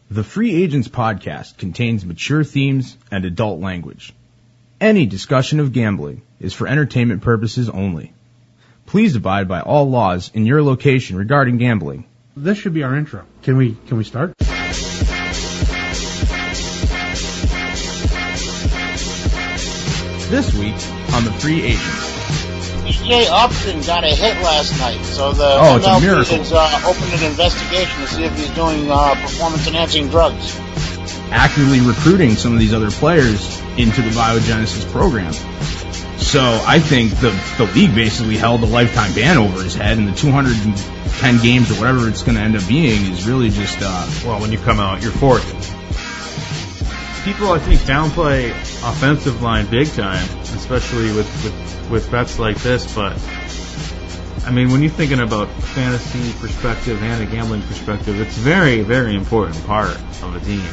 The Free Agents podcast contains mature themes and adult language. Any discussion of gambling is for entertainment purposes only. Please abide by all laws in your location regarding gambling. This should be our intro. Can we start? This week on The Free Agents. DJ Upton got a hit last night, so the it's a miracle. has opened an investigation to see if he's doing performance-enhancing drugs. Actively recruiting some of these other players into the biogenesis program. So I think the league basically held a lifetime ban over his head, and the 210 games or whatever it's going to end up being is really just... Well, when you come out, you're fourth. People, I think, downplay offensive line big time, especially with bets like this, but I mean, when you're thinking about fantasy perspective and a gambling perspective, it's a very, very important part of a team.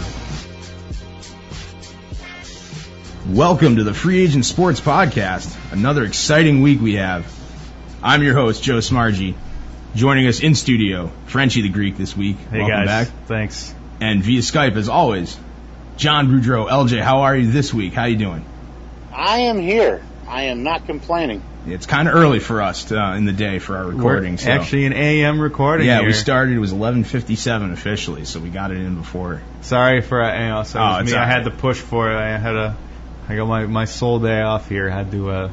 Welcome to the Free Agent Sports Podcast. Another exciting week we have. I'm your host, Joe Smargy. Joining us in studio, Frenchy the Greek this week. Hey, welcome guys. back. Thanks. And via Skype, as always, John Boudreau. LJ, how are you this week? How you doing? I am here. I am not complaining. It's kind of early for us in the day for our recording. We're actually an AM recording Yeah, here. we started. It was 11:57 officially, so we got it in before. Sorry for it's me. Right. I had to push for it. I got my sole day off here. I had to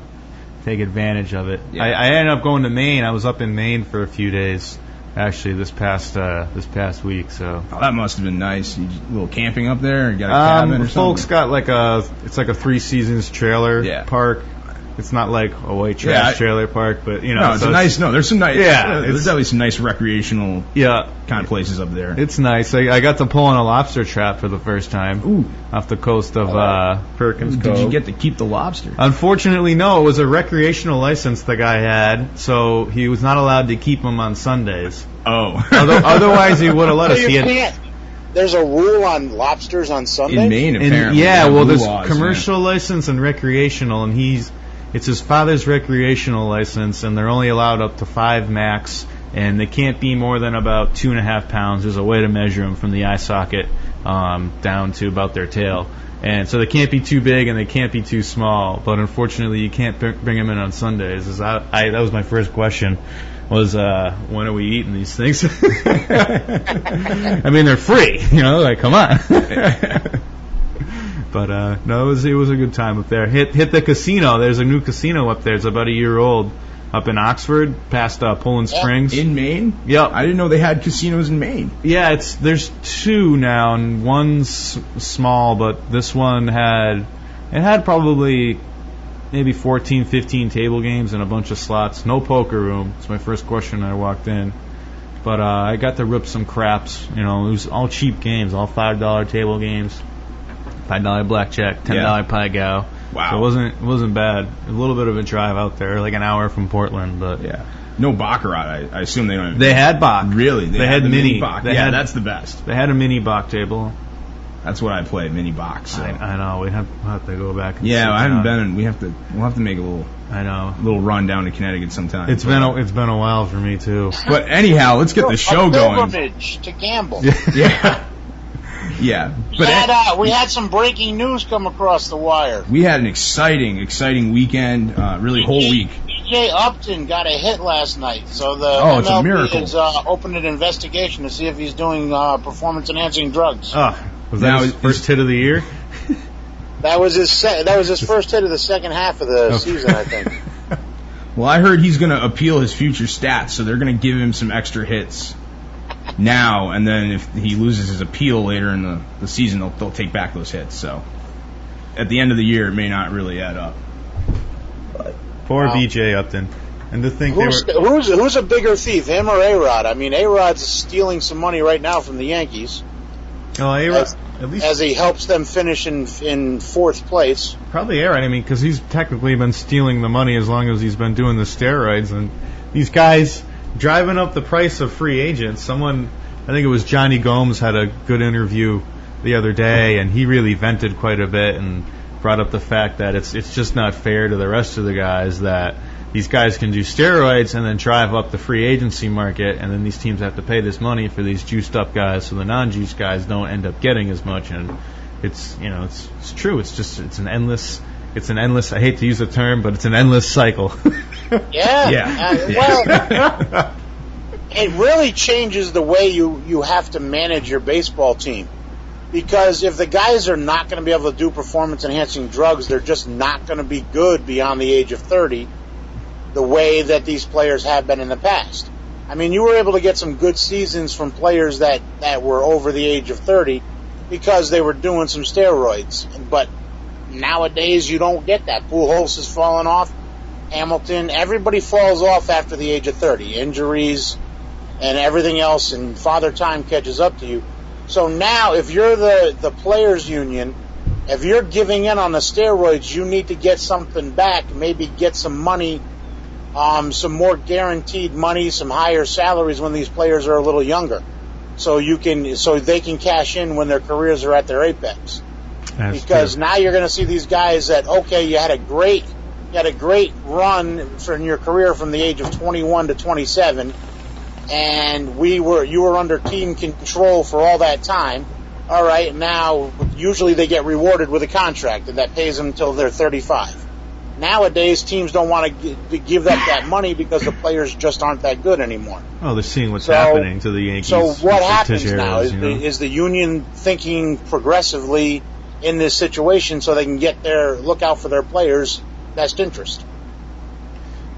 take advantage of it. Yeah. I ended up going to Maine. I was up in Maine for a few days, actually, this past week. So that must have been nice. You a little camping up there, or got a cabin or something? Folks got like a 3 seasons trailer park. It's not like a white trash trailer park, but you know. No, it's a nice. No, there's some nice. Yeah, there's definitely some nice recreational. Kind of places up there. It's nice. I got to pull in a lobster trap for the first time. Ooh. Off the coast of Perkins Cove. Did you get to keep the lobster? Unfortunately, no. It was a recreational license the guy had, so he was not allowed to keep them on Sundays. Oh. Otherwise, he would have let us. There's a rule on lobsters on Sundays? In Maine, apparently. There's commercial license and recreational, and it's his father's recreational license, and they're only allowed up to 5 max, and they can't be more than about 2.5 pounds. There's a way to measure them from the eye socket down to about their tail. And so they can't be too big and they can't be too small, but unfortunately you can't bring them in on Sundays. That was my first question, was when are we eating these things? I mean, they're free, like, come on. But no, it was a good time up there. Hit the casino. There's a new casino up there. It's about a year old, up in Oxford, past Poland Springs. In Maine? Yep. I didn't know they had casinos in Maine. Yeah, there's 2 now, and one's small, but this one had probably maybe 14, 15 table games and a bunch of slots. No poker room. It's my first question when I walked in. But I got to rip some craps. It was all cheap games, all $5 table games. $5 blackjack, $10 pie gow. Wow. So it wasn't bad. A little bit of a drive out there, like an hour from Portland, but yeah. No baccarat. I assume they don't. They had Bach. Really? They had the mini Bach. That's the best. They had a mini Bach table. That's what I play, mini Bach. So. I know. We'll have to go back. And I haven't been. We'll have to make a little. I know. Little run down to Connecticut sometime. It's been a while for me too. But anyhow, let's get the show going. Pilgrimage to gamble. Yeah. Yeah, but we had some breaking news come across the wire. We had an exciting weekend, really whole week. DJ Upton got a hit last night, so the it's a miracle. has opened an investigation to see if he's doing performance-enhancing drugs. Was that his first hit of the year? That was his first hit of the second half of the season, I think. Well, I heard he's going to appeal his future stats, so they're going to give him some extra hits now, and then if he loses his appeal later in the season, they'll take back those hits. So at the end of the year, it may not really add up. Poor BJ Upton. And to think who's a bigger thief, him or A-Rod? I mean, A-Rod's stealing some money right now from the Yankees. Oh, A-Rod, at least as he helps them finish in 4th place. Probably A-Rod. I mean, because he's technically been stealing the money as long as he's been doing the steroids, and these guys driving up the price of free agents. I think it was Johnny Gomes, had a good interview the other day, and he really vented quite a bit and brought up the fact that it's just not fair to the rest of the guys that these guys can do steroids and then drive up the free agency market, and then these teams have to pay this money for these juiced up guys, so the non-juiced guys don't end up getting as much. And it's true. It's an endless. I hate to use the term, but it's an endless cycle. Well, it really changes the way you have to manage your baseball team. Because if the guys are not going to be able to do performance-enhancing drugs, they're just not going to be good beyond the age of 30 the way that these players have been in the past. I mean, you were able to get some good seasons from players that were over the age of 30 because they were doing some steroids. But nowadays, you don't get that. Pujols has fallen off. Hamilton, everybody falls off after the age of 30. Injuries and everything else, and Father Time catches up to you. So now, if you're the players' union, if you're giving in on the steroids, you need to get something back, maybe get some money, some more guaranteed money, some higher salaries when these players are a little younger, so they can cash in when their careers are at their apex. Because now you're going to see these guys that, okay, you had a great run in your career from the age of 21 to 27. And you were under team control for all that time. All right, now usually they get rewarded with a contract that pays them until they're 35. Nowadays, teams don't want to give up that money because the players just aren't that good anymore. Oh, they're seeing what's happening to the Yankees. So what happens now is the union thinking progressively in this situation so they can look out for their players' best interest.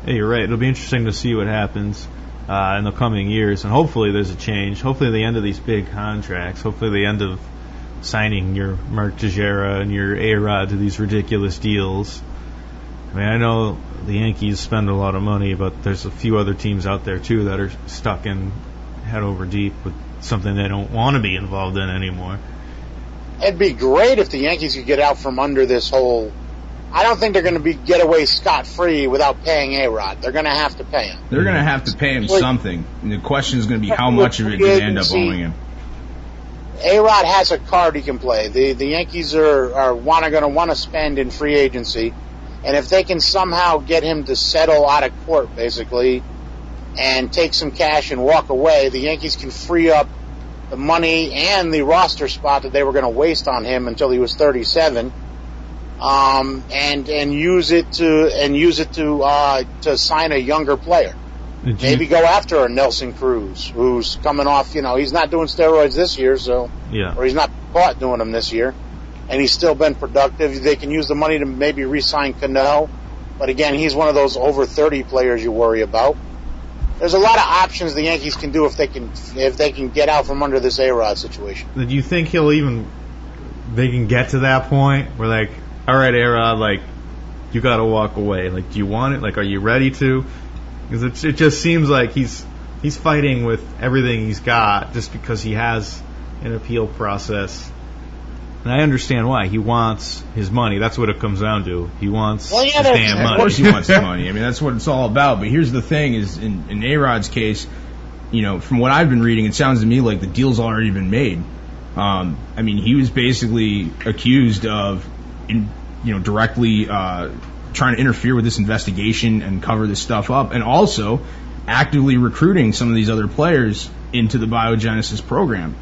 Hey, you're right. It'll be interesting to see what happens in the coming years, and hopefully there's a change. Hopefully the end of these big contracts, hopefully the end of signing your Mark Teixeira and your A-Rod to these ridiculous deals. I mean, I know the Yankees spend a lot of money, but there's a few other teams out there too that are stuck in head over deep with something they don't want to be involved in anymore. It'd be great if the Yankees could get out from under this whole. I don't think they're going to get away scot-free without paying A-Rod. They're going to have to pay him. They're going to have to pay him something. And the question is going to be how much of it do they end up owing him. A-Rod has a card he can play. The Yankees are going to want to spend in free agency. And if they can somehow get him to settle out of court, basically, and take some cash and walk away, the Yankees can free up the money and the roster spot that they were going to waste on him until he was 37. And use it to sign a younger player. Maybe go after a Nelson Cruz who's coming off. He's not doing steroids this year, or he's not caught doing them this year, and he's still been productive. They can use the money to maybe re-sign Cano, but again, he's one of those over 30 players you worry about. There's a lot of options the Yankees can do if they can get out from under this A-Rod situation. Do you think they can get to that point where, like, all right, A-Rod, you got to walk away. Do you want it? Are you ready to? Because it just seems like he's fighting with everything he's got just because he has an appeal process. And I understand why. He wants his money. That's what it comes down to. He wants his damn money. Of course he wants the money. I mean, that's what it's all about. But here's the thing is, in A-Rod's case, from what I've been reading, it sounds to me like the deal's already been made. I mean, he was basically accused of directly trying to interfere with this investigation and cover this stuff up, and also actively recruiting some of these other players into the biogenesis program.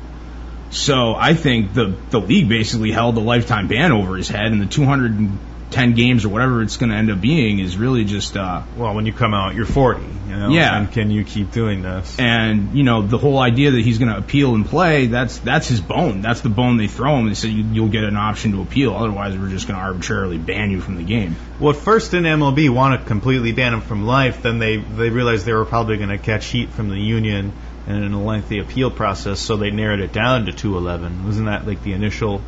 So I think the league basically held a lifetime ban over his head, and the 210 games or whatever it's going to end up being is really just well, when you come out, you're 40. Yeah. And can you keep doing this? And the whole idea that he's going to appeal and play, that's his bone. That's the bone they throw him. They say you'll get an option to appeal. Otherwise, we're just going to arbitrarily ban you from the game. Well, at first in MLB want to completely ban him from life. Then they realized they were probably going to catch heat from the union and in a lengthy appeal process, so they narrowed it down to 211. Wasn't that the initial?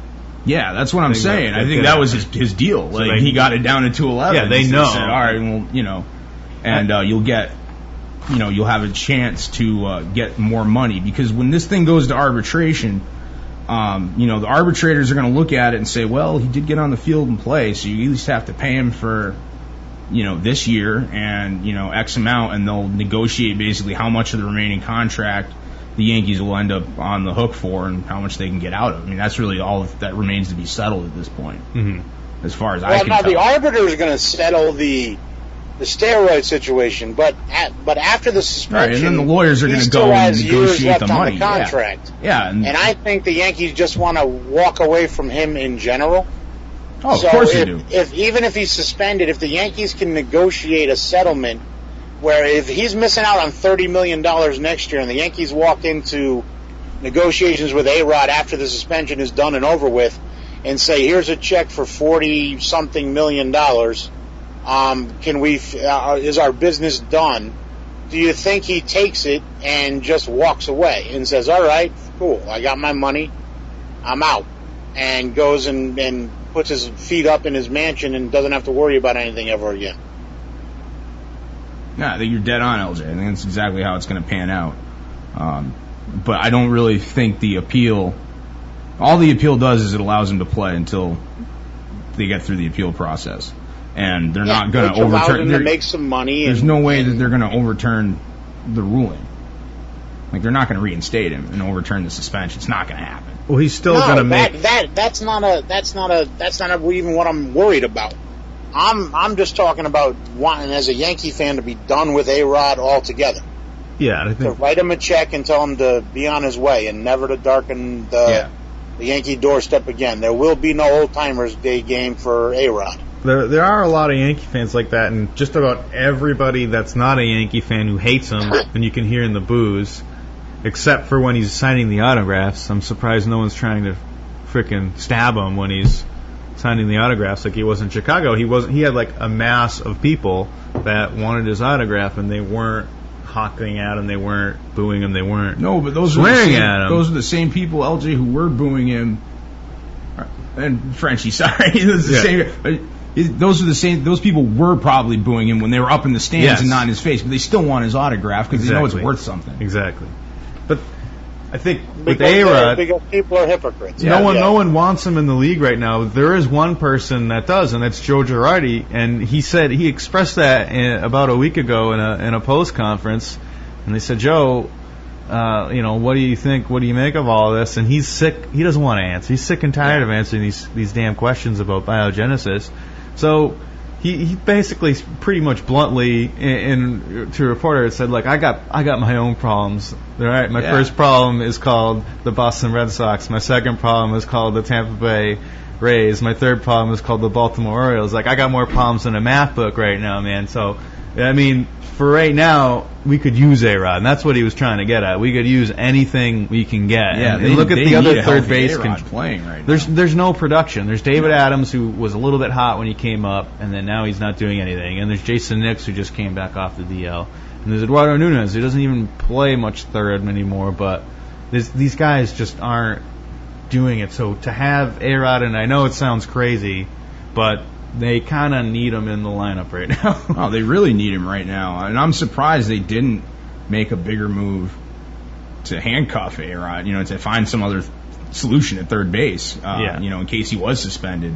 Yeah, that's what I'm saying. I think that was his deal. He got it down to 211. Yeah, they know. Said, all right, well, and you'll get, you'll have a chance to get more money, because when this thing goes to arbitration, the arbitrators are going to look at it and say, well, he did get on the field and play, so you at least have to pay him for this year and, X amount, and they'll negotiate basically how much of the remaining contract the Yankees will end up on the hook for and how much they can get out of. I mean, that's really all that remains to be settled at this point, as far as I can tell. Now, the arbiter is going to settle the steroid situation. But after the suspension, right, and then the lawyers are going to go and negotiate the money. On the contract. Yeah, and I think the Yankees just want to walk away from him in general. Oh, of course they do. Even if he's suspended, if the Yankees can negotiate a settlement where if he's missing out on $30 million next year and the Yankees walk into negotiations with A-Rod after the suspension is done and over with and say, here's a check for $40-something million, is our business done? Do you think he takes it and just walks away and says, all right, cool, I got my money, I'm out, and goes and puts his feet up in his mansion and doesn't have to worry about anything ever again? Yeah, I think you're dead on, LJ. I think that's exactly how it's going to pan out. But I don't really think the appeal... All the appeal does is it allows him to play until they get through the appeal process. And they're not going to overturn... Them to make some money. There's no way that they're going to overturn the ruling. Like, they're not going to reinstate him and overturn the suspension. It's not going to happen. Well, he's still going to make... That's not even what I'm worried about. I'm just talking about wanting, as a Yankee fan, to be done with A-Rod altogether. Yeah, I think... To write him a check and tell him to be on his way and never to darken the Yankee doorstep again. There will be no old-timers day game for A-Rod. There are a lot of Yankee fans like that, and just about everybody that's not a Yankee fan who hates him, and you can hear in the boos, except for when he's signing the autographs. I'm surprised no one's trying to frickin' stab him when he's signing the autographs like he was in Chicago. He had like a mass of people that wanted his autograph, and they weren't hawking at him, they weren't booing him, they weren't swearing at him. Those are the same people, LG, who were booing him. And Frenchy, sorry, those are the same. Those people were probably booing him when they were up in the stands and not in his face, but they still want his autograph because they know it's worth something. Exactly. But I think with A-Rod, because people are hypocrites. No one wants him in the league right now. There is one person that does, and that's Joe Girardi. And he expressed that about a week ago in a post conference. And they said, Joe, what do you think? What do you make of all of this? And he's sick. He doesn't want to answer. He's sick and tired of answering these damn questions about biogenesis. So he basically pretty much bluntly to a reporter said, like, I got my own problems. All right, my first problem is called the Boston Red Sox. My second problem is called the Tampa Bay Rays. My third problem is called the Baltimore Orioles. Like, I got more problems than a math book right now, man. So, I mean, for right now, we could use A-Rod, and that's what he was trying to get at. We could use anything we can get. Yeah, and look at the other third base playing right now. There's no production. There's David Adams, who was a little bit hot when he came up, and then now he's not doing anything. And there's Jason Nix, who just came back off the DL. And there's Eduardo Nunez, who doesn't even play much third anymore, but these guys just aren't doing it. So to have A-Rod, and I know it sounds crazy, but they kind of need him in the lineup right now. Oh, they really need him right now. And I'm surprised they didn't make a bigger move to handcuff A-Rod, to find some other solution at third base, in case he was suspended.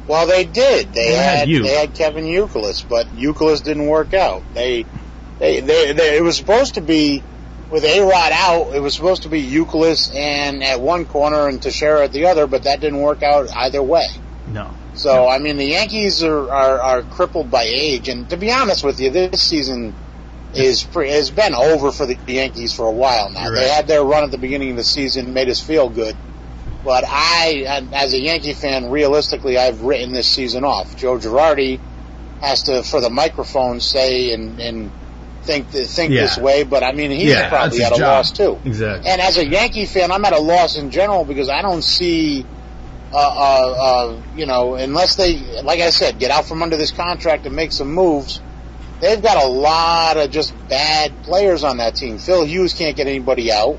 Well, they did. They had Kevin Youkilis, but Youkilis didn't work out. It was supposed to be, with A-Rod out, it was supposed to be Youkilis and at one corner and Teixeira at the other, but that didn't work out either way. No. So, I mean, the Yankees are crippled by age, and to be honest with you, this season has been over for the Yankees for a while now. Right. They had their run at the beginning of the season, made us feel good. But as a Yankee fan, realistically, I've written this season off. Joe Girardi has to, for the microphone, say and think this way, but I mean, he's probably at a loss too. Exactly. And as a Yankee fan, I'm at a loss in general because I don't see, unless they, like I said, get out from under this contract and make some moves. They've got a lot of just bad players on that team. Phil Hughes can't get anybody out.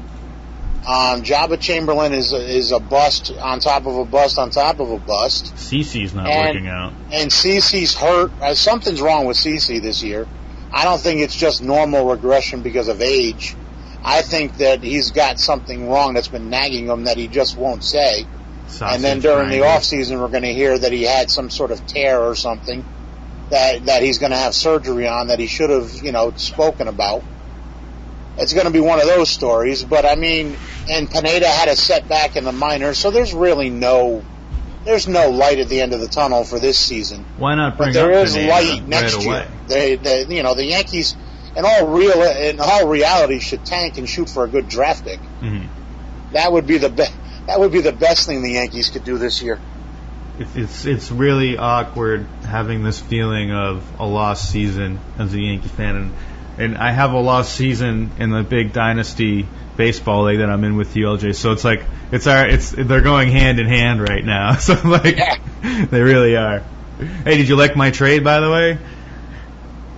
Jabba Chamberlain is a bust on top of a bust on top of a bust. CeCe's not working out. And CeCe's hurt. Something's wrong with CeCe this year. I don't think it's just normal regression because of age. I think that he's got something wrong that's been nagging him that he just won't say. And then during the offseason, we're going to hear that he had some sort of tear or something that he's going to have surgery on that he should have, spoken about. It's going to be one of those stories. But, I mean, and Pineda had a setback in the minors, so there's really no light at the end of the tunnel for this season. Why not bring but there up is Pineda light next right year. away? The Yankees, in all reality, should tank and shoot for a good draft pick. Mm-hmm. That would be the best thing the Yankees could do this year. It's really awkward having this feeling of a lost season as a Yankee fan, and I have a lost season in the big dynasty baseball league that I'm in with you, LJ. So it's like they're going hand in hand right now. So they really are. Hey, did you like my trade, by the way?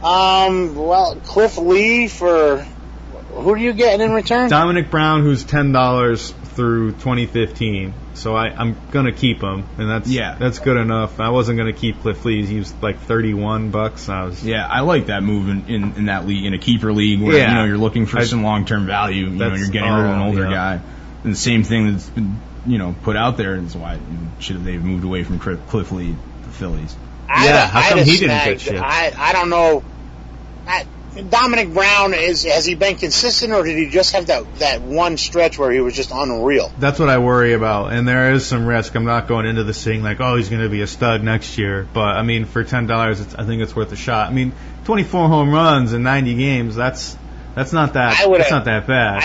Well, Cliff Lee for who are you getting in return? Dominic Brown, who's $10 through 2015. So I'm gonna keep him, and that's good enough. I wasn't gonna keep Cliff Lee. He was like $31. I like that move in that league, in a keeper league where you're looking for some long-term value. You're getting rid of an older guy, and the same thing that's been put out there. Is why should they've moved away from Cliff Lee to the Phillies? How come he didn't get shit? I don't know. Dominic Brown, has he been consistent, or did he just have that one stretch where he was just unreal? That's what I worry about, and there is some risk. I'm not going into this saying like, oh, he's going to be a stud next year, but I mean, for $10, I think it's worth a shot. I mean, 24 home runs in 90 games, that's not that bad.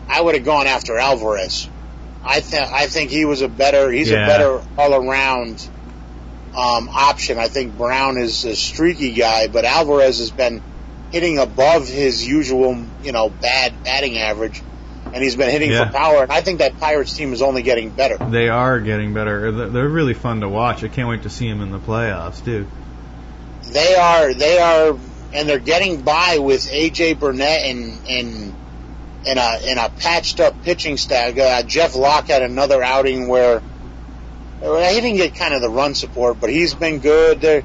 I would have gone after Alvarez. I think he's a better all around option. I think Brown is a streaky guy, but Alvarez has been hitting above his usual, bad batting average, and he's been hitting for power. And I think that Pirates team is only getting better. They are getting better. They're really fun to watch. I can't wait to see them in the playoffs, dude. They are, and they're getting by with AJ Burnett and a patched up pitching staff. Jeff Locke had another outing where he didn't get kind of the run support, but he's been good.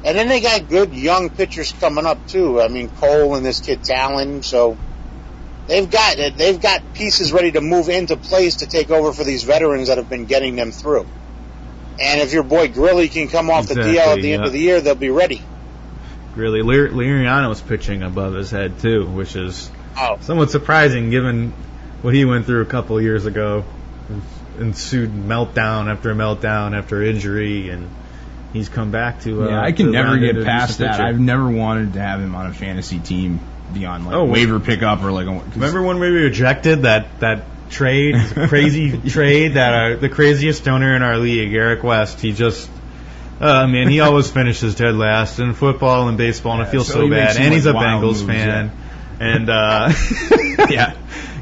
And then they got good young pitchers coming up too. I mean, Cole and this kid Talon. So they've got pieces ready to move into place to take over for these veterans that have been getting them through. And if your boy Grilly can come off the DL at the end of the year, they'll be ready. Grilly, Liriano's pitching above his head too, which is somewhat surprising given what he went through a couple of years ago. Ensued meltdown after injury, and he's come back to. I can never get past that. I've never wanted to have him on a fantasy team beyond waiver pickup or Remember when we rejected that trade, crazy trade that the craziest owner in our league, Eric West, he just. He always finishes dead last in football and baseball, and I feel so bad. And he's a Bengals fan, and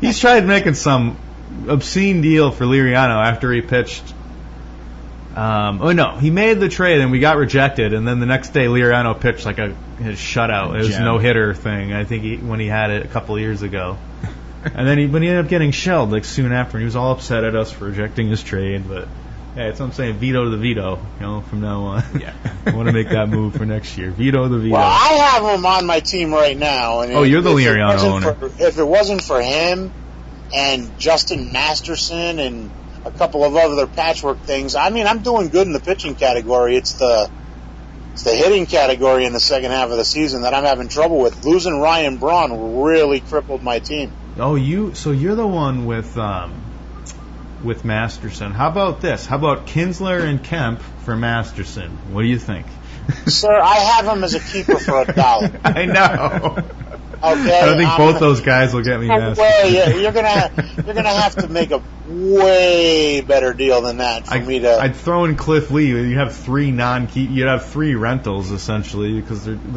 he's tried making some obscene deal for Liriano after he pitched. He made the trade and we got rejected, and then the next day Liriano pitched like his shutout. It was a no-hitter thing. I think when he had it a couple of years ago, and then he ended up getting shelled like soon after. And he was all upset at us for rejecting his trade, but. Yeah, that's what I'm saying. Veto the veto. From now on. Yeah, I want to make that move for next year. Veto the veto. Well, I have him on my team right now. And you're the Liriano owner. If it wasn't for him and Justin Masterson and a couple of other patchwork things, I'm doing good in the pitching category. It's the hitting category in the second half of the season that I'm having trouble with. Losing Ryan Braun really crippled my team. Oh, so you're the one with Masterson. How about this? How about Kinsler and Kemp for Masterson? What do you think? Sir, I have him as a keeper for $1. I know. Okay. I don't think both those guys will get me Masterson. Well, you're gonna have to make a way better deal than that for me to. I'd throw in Cliff Lee. You have three you'd have three rentals essentially because they're not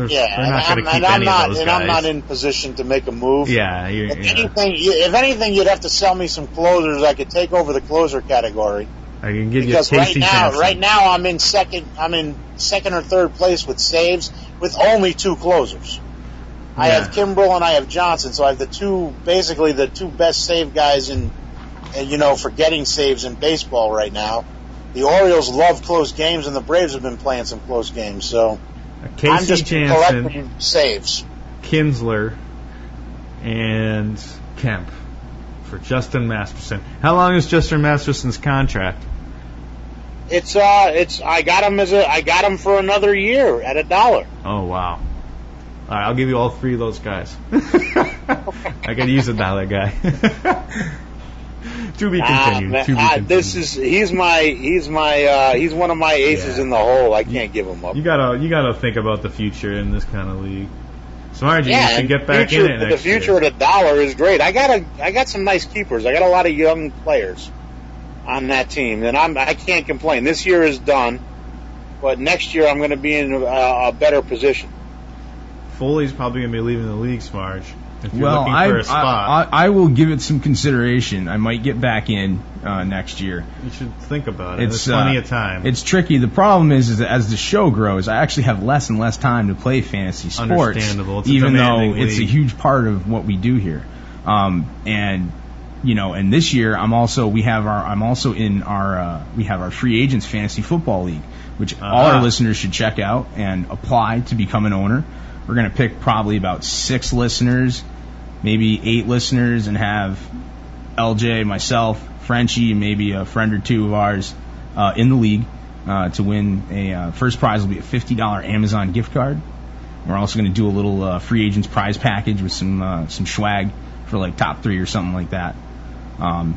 going to keep any of those guys. And I'm not in position to make a move. Yeah. If anything, you'd have to sell me some closers. I could take over the closer category. I can give because you Casey Sampson. Right now, I'm in second or third place with saves with only two closers. Yeah. I have Kimbrel and I have Johnson, so I have the two best save guys for getting saves in baseball right now. The Orioles love close games, and the Braves have been playing some close games. So I'm just collecting saves. Kinsler and Kemp for Justin Masterson. How long is Justin Masterson's contract? I got him for another year at $1. Oh wow. All right, I'll give you all three of those guys. I could use $1 guy. To be continued. Man, to be continued. He's one of my aces in the hole. I can't give him up. You gotta think about the future in this kind of league. Smargy, you should get back future, in it next the future year. of the dollar is great. I got some nice keepers. I got a lot of young players on that team, and I can't complain. This year is done, but next year I'm going to be in a better position. Foley's probably going to be leaving the league, Smarge. If you're looking for a spot. I will give it some consideration. I might get back in next year. You should think about it. There's plenty of time. It's tricky. The problem is that as the show grows, I actually have less and less time to play fantasy sports. Understandable. It's even though league. It's a huge part of what we do here. And this year we have our free agents fantasy football league, which all our listeners should check out and apply to become an owner. We're going to pick probably about 6 listeners, maybe 8 listeners, and have LJ, myself, Frenchy, and maybe a friend or two of ours in the league to win a first prize will be a $50 Amazon gift card. We're also going to do a little free agents prize package with some swag for like top 3 or something like that.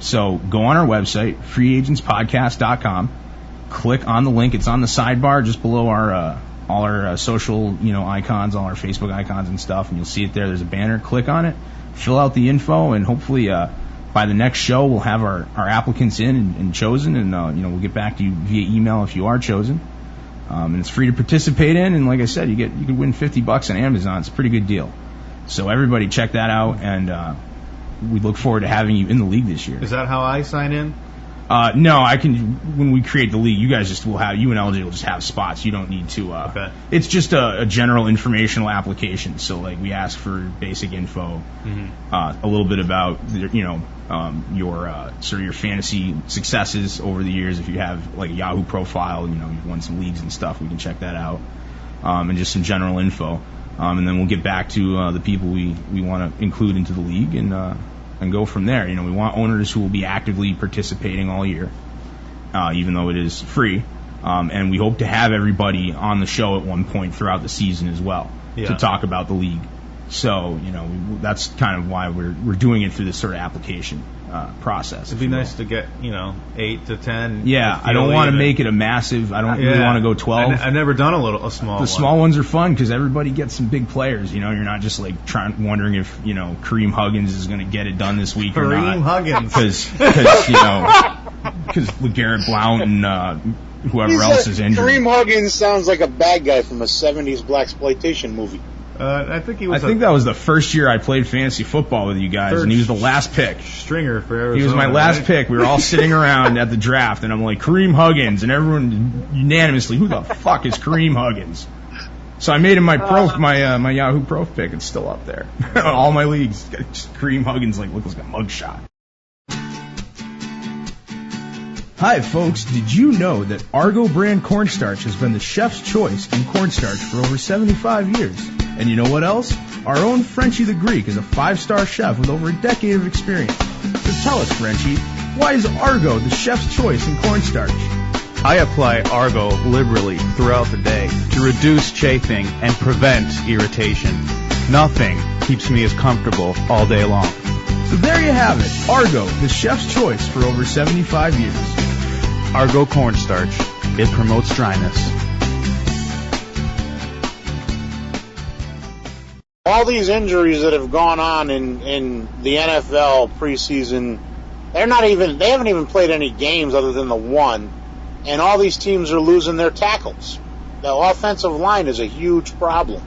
So go on our website, freeagentspodcast.com, click on the link. It's on the sidebar just below our all our social, icons, all our Facebook icons and stuff, and you'll see it there. There's a banner. Click on it, fill out the info, and hopefully by the next show we'll have our applicants in and chosen, and we'll get back to you via email if you are chosen. And it's free to participate in, and like I said, you could win $50 on Amazon. It's a pretty good deal. So everybody check that out, and we look forward to having you in the league this year. Is that how I sign in? No, I can. When we create the league, you guys you and LJ will just have spots. You don't need to. Okay. It's just a general informational application. So like we ask for basic info, a little bit about your sort of your fantasy successes over the years. If you have like a Yahoo profile, you've won some leagues and stuff, we can check that out, and just some general info. And then we'll get back to the people we want to include into the league and go from there. We want owners who will be actively participating all year, even though it is free. And we hope to have everybody on the show at one point throughout the season as well to talk about the league. So, that's kind of why we're doing it through this sort of application process. It'd be nice to get, 8 to 10. Yeah, I don't want to make it a massive. I don't really want to go 12. I've never done a small one. The small ones are fun because everybody gets some big players. You're not just like wondering if Kareem Huggins is going to get it done this week or not. Kareem Huggins, because LeGarrette Blount and whoever else is injured. Kareem Huggins sounds like a bad guy from a '70s blaxploitation movie. I think that was the first year I played fantasy football with you guys, and he was the last pick. Stringer for Arizona. He was my last pick. We were all sitting around at the draft, and I'm like, Kareem Huggins, and everyone unanimously, who the fuck is Kareem Huggins? So I made him my my Yahoo Pro pick. It's still up there. All my leagues, just Kareem Huggins looks like a mugshot. Hi, folks. Did you know that Argo brand cornstarch has been the chef's choice in cornstarch for over 75 years? And you know what else? Our own Frenchy the Greek is a 5-star chef with over a decade of experience. So tell us, Frenchy, why is Argo the chef's choice in cornstarch? I apply Argo liberally throughout the day to reduce chafing and prevent irritation. Nothing keeps me as comfortable all day long. So there you have it. Argo, the chef's choice for over 75 years. Argo cornstarch. It promotes dryness. All these injuries that have gone on in the NFL preseason, they haven't even played any games other than the one, and all these teams are losing their tackles. The offensive line is a huge problem.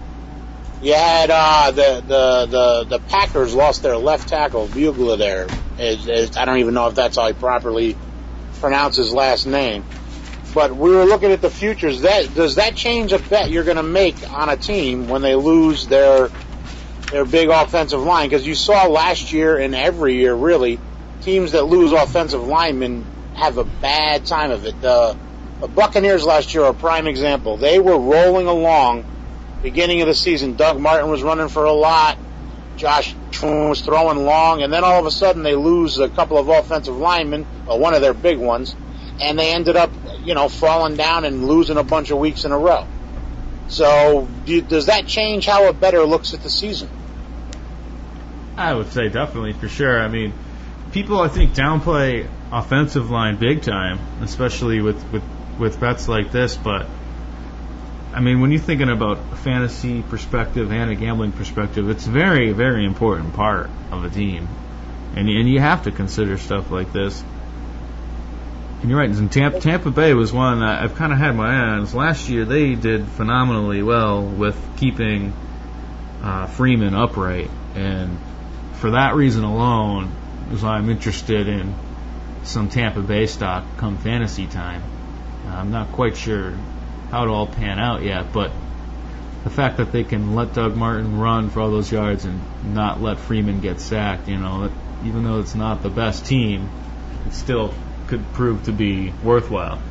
You had the Packers lost their left tackle, Bugler there. I don't even know if that's how he properly pronounce his last name. But we were looking at the futures. Does that change a bet you're going to make on a team when they lose their big offensive line? Because you saw last year and every year, really, teams that lose offensive linemen have a bad time of it. The Buccaneers last year are a prime example. They were rolling along beginning of the season. Doug Martin was running for a lot. Josh was throwing long, and then all of a sudden they lose a couple of offensive linemen, one of their big ones, and they ended up, falling down and losing a bunch of weeks in a row. So, does that change how a bettor looks at the season? I would say definitely, for sure. I mean, people, I think, downplay offensive line big time, especially with bets like this. But I mean, when you're thinking about a fantasy perspective and a gambling perspective, it's a very, very important part of a team, and you have to consider stuff like this. And you're right. And Tampa Bay was one I've kind of had my eye on. Last year, they did phenomenally well with keeping Freeman upright, and for that reason alone is why I'm interested in some Tampa Bay stock come fantasy time. I'm not quite sure how it'll all pan out yet, but the fact that they can let Doug Martin run for all those yards and not let Freeman get sacked, even though it's not the best team, it still could prove to be worthwhile.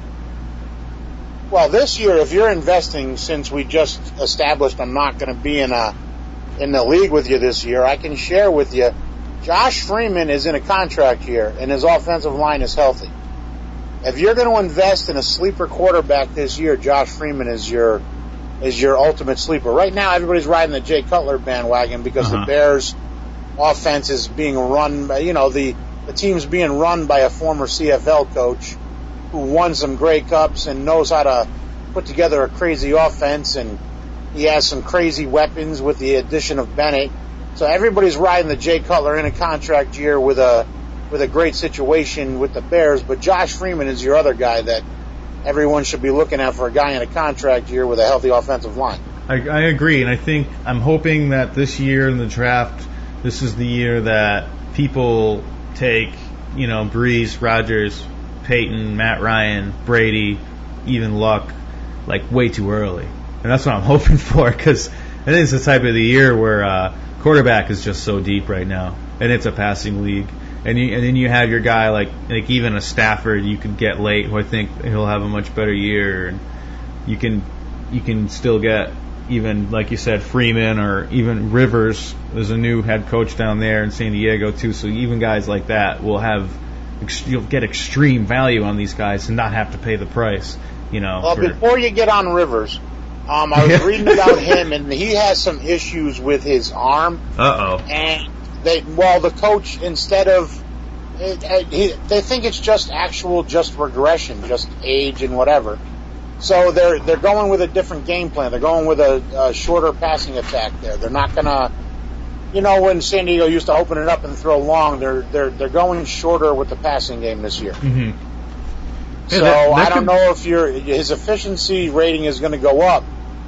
Well, this year, if you're investing, since we just established I'm not going to be in the league with you this year, I can share with you, Josh Freeman is in a contract year, and his offensive line is healthy. If you're going to invest in a sleeper quarterback this year, Josh Freeman is your ultimate sleeper. Right now, everybody's riding the Jay Cutler bandwagon because the Bears' offense is being run by, the team's being run by a former CFL coach who won some Grey Cups and knows how to put together a crazy offense, and he has some crazy weapons with the addition of Bennett. So everybody's riding the Jay Cutler in a contract year with a great situation with the Bears, but Josh Freeman is your other guy that everyone should be looking at for a guy in a contract year with a healthy offensive line. I agree, and I'm hoping that this year in the draft, this is the year that people take, Breeze, Rodgers, Peyton, Matt Ryan, Brady, even Luck, like way too early. And that's what I'm hoping for, because I think it's the type of the year where quarterback is just so deep right now, and it's a passing league. And then you have your guy like even a Stafford you could get late, who I think he'll have a much better year, and you can still get even, like you said, Freeman, or even Rivers. There's a new head coach down there in San Diego too, so even guys like that you'll get extreme value on these guys and not have to pay the price. Well, before you get on Rivers, I was reading about him, and he has some issues with his arm. And the coach, instead of they think it's just regression, just age and whatever. So they're going with a different game plan. They're going with a shorter passing attack there. They're not gonna, when San Diego used to open it up and throw long, they're going shorter with the passing game this year. Mm-hmm. So I don't know if his efficiency rating is going to go up.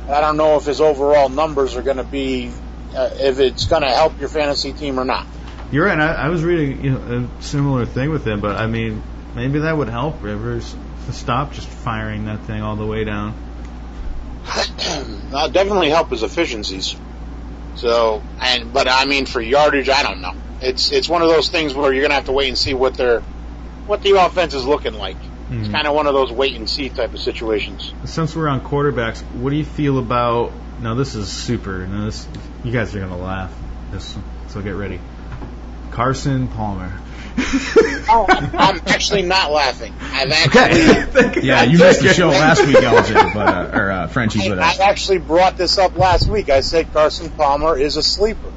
I don't know if his overall numbers are going to be, if it's going to help your fantasy team or not. You're right. I was reading a similar thing with him, but I mean, maybe that would help Rivers to stop just firing that thing all the way down. That'll definitely help his efficiencies. So, but I mean, for yardage, I don't know. It's one of those things where you're going to have to wait and see what the offense is looking like. Mm-hmm. It's kind of one of those wait and see type of situations. Since we're on quarterbacks, what do you feel about? Now this is super. You guys are going to laugh. So get ready. Carson Palmer. I'm actually not laughing. I've actually. Yeah, you missed the show last week, LJ, Frenchy. I actually brought this up last week. I said Carson Palmer is a sleeper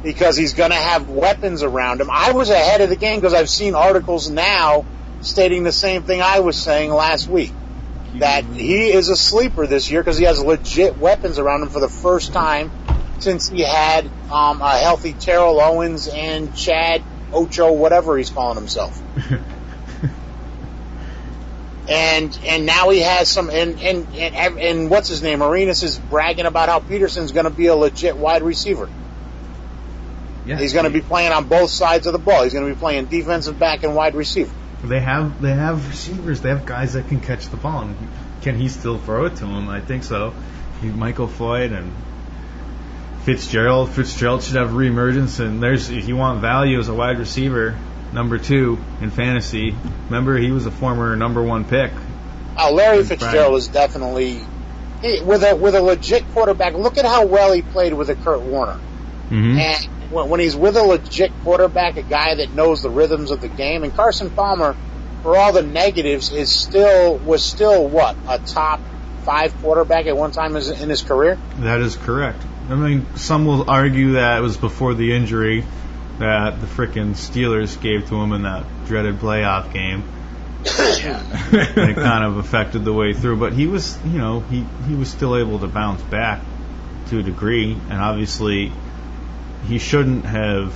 because he's going to have weapons around him. I was ahead of the game because I've seen articles now stating the same thing I was saying last week, that he is a sleeper this year because he has legit weapons around him for the first time since he had a healthy Terrell Owens and Chad Ocho, whatever he's calling himself. and now he has some, and what's his name? Arenas is bragging about how Peterson's going to be a legit wide receiver. Yeah, he's going to be playing on both sides of the ball. He's going to be playing defensive back and wide receiver. They have receivers. They have guys that can catch the ball. And can he still throw it to him? I think so. Michael Floyd and Fitzgerald. Fitzgerald should have reemergence. And if you want value as a wide receiver, number 2 in fantasy. Remember, he was a former number 1 pick. Larry Fitzgerald is definitely with a legit quarterback. Look at how well he played with a Kurt Warner. Mm-hmm. And when he's with a legit quarterback, a guy that knows the rhythms of the game, and Carson Palmer, for all the negatives, was still what, a top 5 quarterback at one time in his career? That is correct. I mean, some will argue that it was before the injury. that the frickin' Steelers gave to him in that dreaded playoff game. And it kind of affected the way through. But he was, he was still able to bounce back to a degree. And obviously, he shouldn't have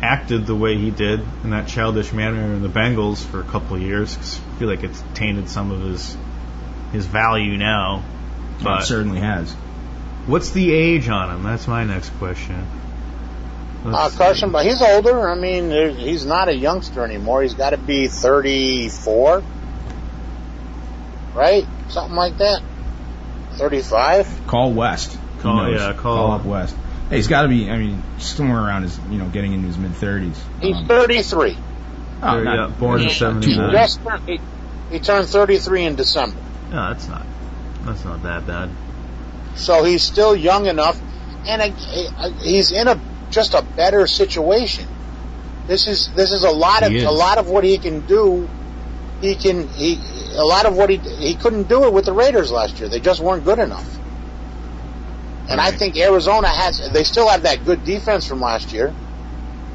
acted the way he did in that childish manner in the Bengals for a couple of years. 'Cause I feel like it's tainted some of his value now. But it certainly has. What's the age on him? That's my next question. Carson, but he's older. I mean, he's not a youngster anymore. He's got to be 34, right? Something like that. 35. Call West. Call up West. Hey, he's got to be. I mean, somewhere around his, getting into his mid-30s. He's 33. Born in 79. He turned 33 in December. No, that's not that bad. So he's still young enough, and he's in just a better situation. This is a lot of what he can do. He couldn't do it with the Raiders last year. They just weren't good enough. And I think Arizona they still have that good defense from last year.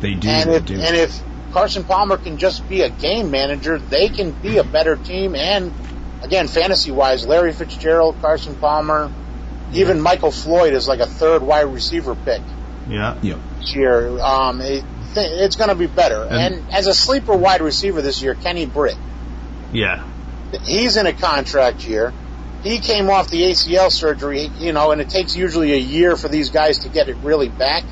They do. And if Carson Palmer can just be a game manager, they can be a better team. And again, fantasy-wise, Larry Fitzgerald, Carson Palmer, even Michael Floyd is like a third wide receiver pick. Yeah. Yep. This year, it's going to be better. And as a sleeper wide receiver this year, Kenny Britt. Yeah. He's in a contract year. He came off the ACL surgery, and it takes usually a year for these guys to get it really back.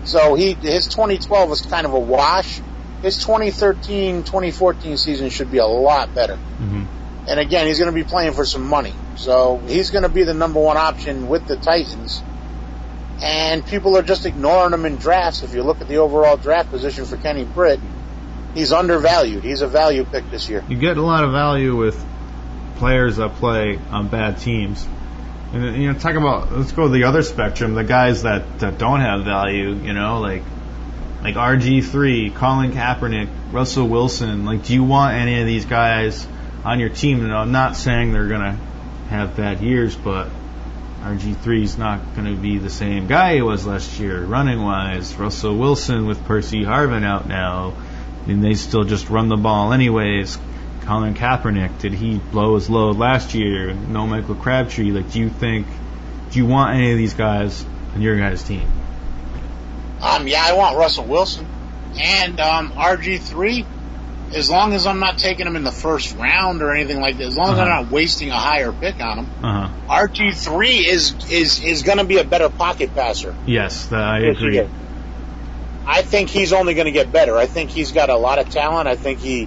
So his 2012 was kind of a wash. His 2013, 2014 season should be a lot better. Mm-hmm. And again, he's going to be playing for some money. So he's going to be the number one option with the Titans. And people are just ignoring him in drafts. If you look at the overall draft position for Kenny Britt, he's undervalued. He's a value pick this year. You get a lot of value with players that play on bad teams. And let's go to the other spectrum, the guys that don't have value, like RG3, Colin Kaepernick, Russell Wilson. Like, do you want any of these guys on your team? And I'm not saying they're going to have bad years, but RG3 is not going to be the same guy he was last year, running-wise. Russell Wilson with Percy Harvin out now, and they still just run the ball anyways. Colin Kaepernick, did he blow his load last year? No Michael Crabtree. Like, do you want any of these guys on your guys' team? Yeah, I want Russell Wilson. And RG3, as long as I'm not taking him in the first round or anything like that, as long as I'm not wasting a higher pick on him, RG3 is going to be a better pocket passer. Yes, I agree. I think he's only going to get better. I think he's got a lot of talent. I think he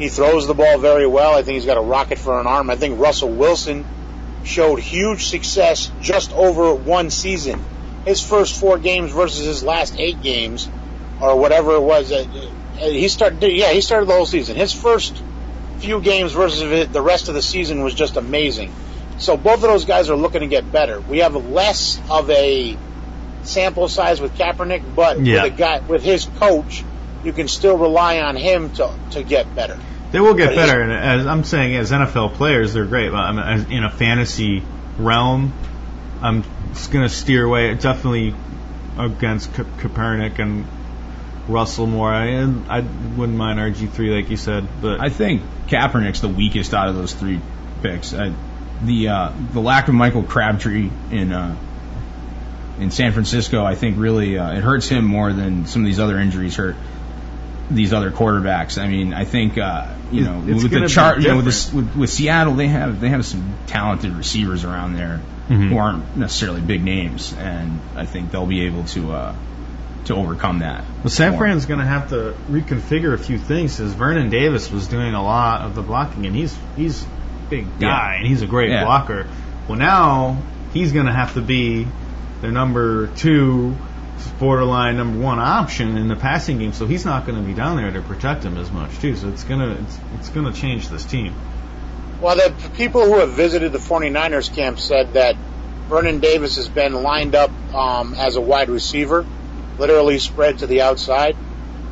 throws the ball very well. I think he's got a rocket for an arm. I think Russell Wilson showed huge success just over one season. His first 4 games versus his last 8 games, or whatever it was. He started the whole season. His first few games versus the rest of the season was just amazing. So both of those guys are looking to get better. We have less of a sample size with Kaepernick, but with his coach, you can still rely on him to get better. They will get better, and as I'm saying, as NFL players, they're great. But in a fantasy realm, I'm just going to steer away, definitely against Kaepernick and Russell more. I wouldn't mind RG3, like you said, but I think Kaepernick's the weakest out of those 3 picks. The lack of Michael Crabtree in San Francisco, I think really it hurts him more than some of these other injuries hurt these other quarterbacks. I mean, I think with the chart, with Seattle, they have some talented receivers around there who aren't necessarily big names, and I think they'll be able to overcome that. Well, San Fran's going to have to reconfigure a few things, because Vernon Davis was doing a lot of the blocking, and he's a big guy, and he's a great blocker. Well, now he's going to have to be their number 2, borderline number 1 option in the passing game, so he's not going to be down there to protect him as much too. So it's gonna change this team. Well, the people who have visited the 49ers camp said that Vernon Davis has been lined up as a wide receiver, literally spread to the outside,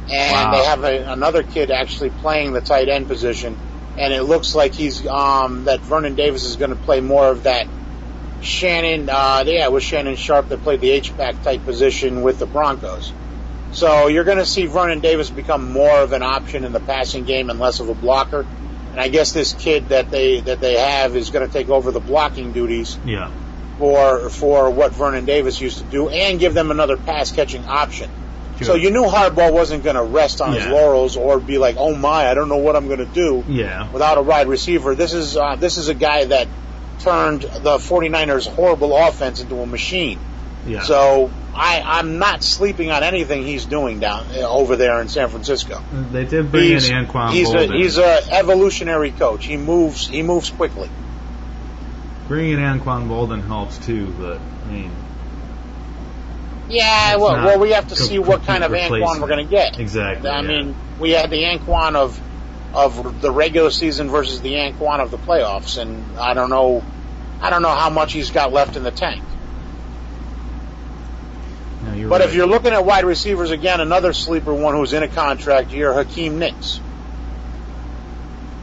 and they have another kid actually playing the tight end position, and it looks like that Vernon Davis is going to play more of that it was Shannon Sharp that played the H-back type position with the Broncos. So you're going to see Vernon Davis become more of an option in the passing game and less of a blocker. And I guess this kid that they have is going to take over the blocking duties Yeah. for what Vernon Davis used to do and give them another pass-catching option. Sure. So you knew Harbaugh wasn't going to rest on his laurels or be like, oh, my, I don't know what I'm going to do without a wide receiver. This is a guy that turned the 49ers' horrible offense into a machine. Yeah. So I'm not sleeping on anything he's doing down over there in San Francisco. They did bring in Anquan Bolden. He's an evolutionary coach. He moves quickly. Bringing in Anquan Bolden helps too, but I mean. Yeah, well, we have to see what kind of Anquan we're going to get. Exactly. I mean, we had the Anquan of the regular season versus the Anquan of the playoffs, and I don't know how much he's got left in the tank. No, but if you're looking at wide receivers again, another sleeper one who's in a contract year, Hakeem Nicks.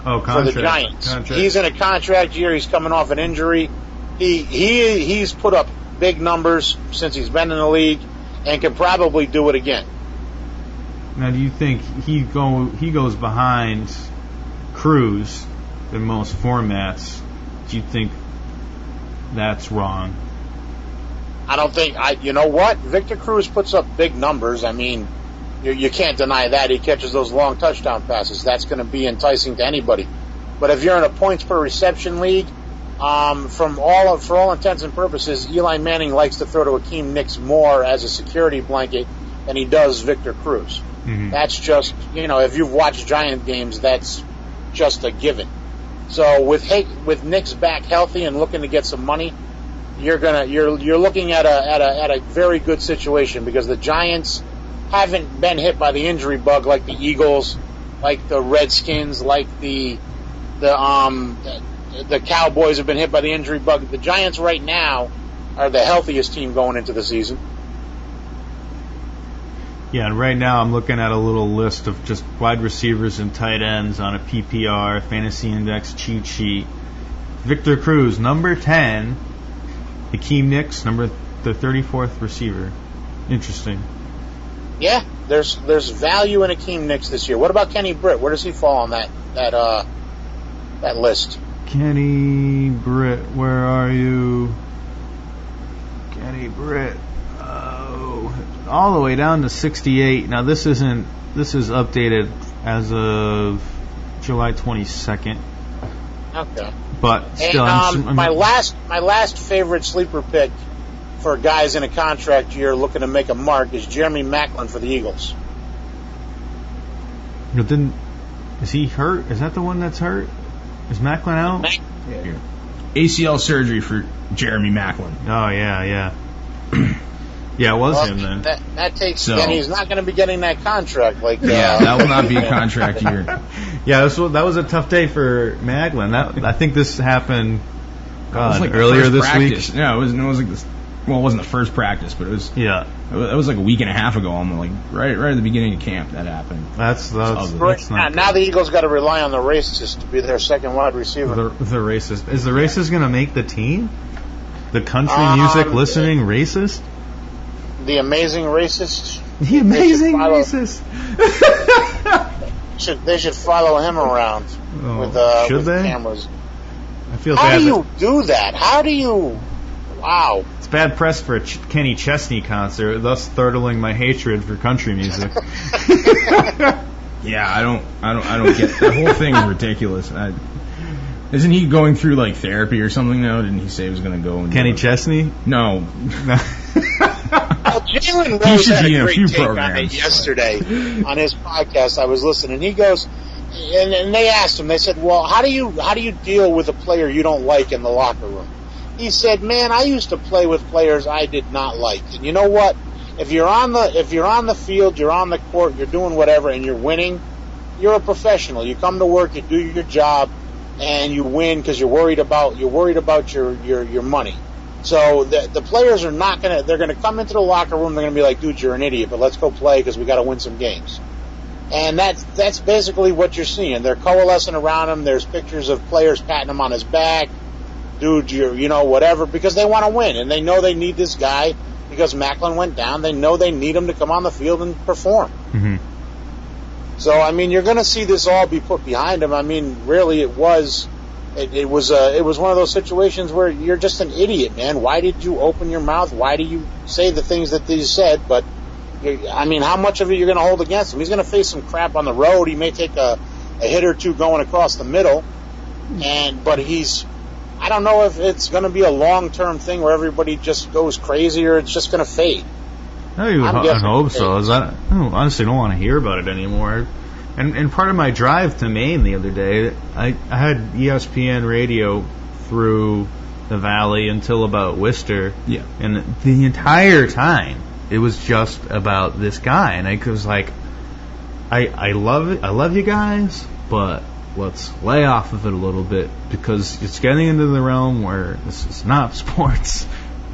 Oh, for the Giants. He's in a contract year. He's coming off an injury. He's put up big numbers since he's been in the league and can probably do it again. Now, do you think he goes behind Cruz in most formats? Do you think that's wrong? I don't think. You know what? Victor Cruz puts up big numbers. I mean, you can't deny that. He catches those long touchdown passes. That's going to be enticing to anybody. But if you're in a points per reception league, for all intents and purposes, Eli Manning likes to throw to Hakeem Nicks more as a security blanket than he does Victor Cruz. Mm-hmm. That's just, if you've watched Giant games, that's just a given. So with Nicks back healthy and looking to get some money, you're looking at a very good situation because the Giants haven't been hit by the injury bug like the Eagles, like the Redskins, like the Cowboys have been hit by the injury bug. The Giants right now are the healthiest team going into the season. Yeah, and right now I'm looking at a little list of just wide receivers and tight ends on a PPR Fantasy Index cheat sheet. Victor Cruz, number 10. Hakeem Nicks, the 34th receiver. Interesting. Yeah, there's value in Hakeem Nicks this year. What about Kenny Britt? Where does he fall on that list? Kenny Britt, where are you? Kenny Britt. All the way down to 68. Now this is updated as of July 22nd. Okay. But still, my last favorite sleeper pick for guys in a contract year looking to make a mark is Jeremy Maclin for the Eagles. Is he hurt? Is that the one that's hurt? Is Maclin out? Yeah. ACL surgery for Jeremy Maclin. Oh yeah. Yeah, it was him then. That takes. Then he's not going to be getting that contract. That will not be a contract year. Yeah, that was a tough day for Maclin. I think this happened earlier this week. No, it was like this. Well, it wasn't the first practice, but it was. Yeah. It was like a week and a half ago, almost right at the beginning of camp that happened. That's not now the Eagles got to rely on the racist to be their second wide receiver. The racist is the racist going to make the team? The country music listening racist? The amazing racist. The amazing racist. They should follow him around with cameras. I feel How bad. do you do that? How do you? Wow. It's bad press for a Kenny Chesney concert, thus throttling my hatred for country music. Yeah, I don't get the whole thing is ridiculous. Isn't he going through like therapy or something now? Didn't he say he was going to go and Kenny Chesney? No. Well, Jalen Rose had a great take programs. on it yesterday on his podcast. I was listening. He goes, and they asked him. They said, "Well, how do you deal with a player you don't like in the locker room?" He said, "Man, I used to play with players I did not like, and you know what? If you're on the field, you're on the court, you're doing whatever, and you're winning, you're a professional. You come to work, you do your job, and you win because you're worried about your money." So the players are not going to – they're going to come into the locker room. They're going to be like, dude, you're an idiot, but let's go play because we got to win some games. And that's basically what you're seeing. They're coalescing around him. There's pictures of players patting him on his back. Dude, whatever, because they want to win. And they know they need this guy because Macklin went down. They know they need him to come on the field and perform. Mm-hmm. So, I mean, you're going to see this all be put behind him. I mean, really, it was one of those situations where you're just an idiot, man. Why did you open your mouth? Why do you say the things that you said? But, I mean, how much of it you're going to hold against him? He's going to face some crap on the road. He may take a hit or two going across the middle. But I don't know if it's going to be a long-term thing where everybody just goes crazy or it's just going to fade. I hope so. I honestly don't want to hear about it anymore. And part of my drive to Maine the other day, I had ESPN radio through the valley until about Worcester. Yeah. And the entire time, it was just about this guy. And I was like, I love it. I love you guys, but let's lay off of it a little bit because it's getting into the realm where this is not sports.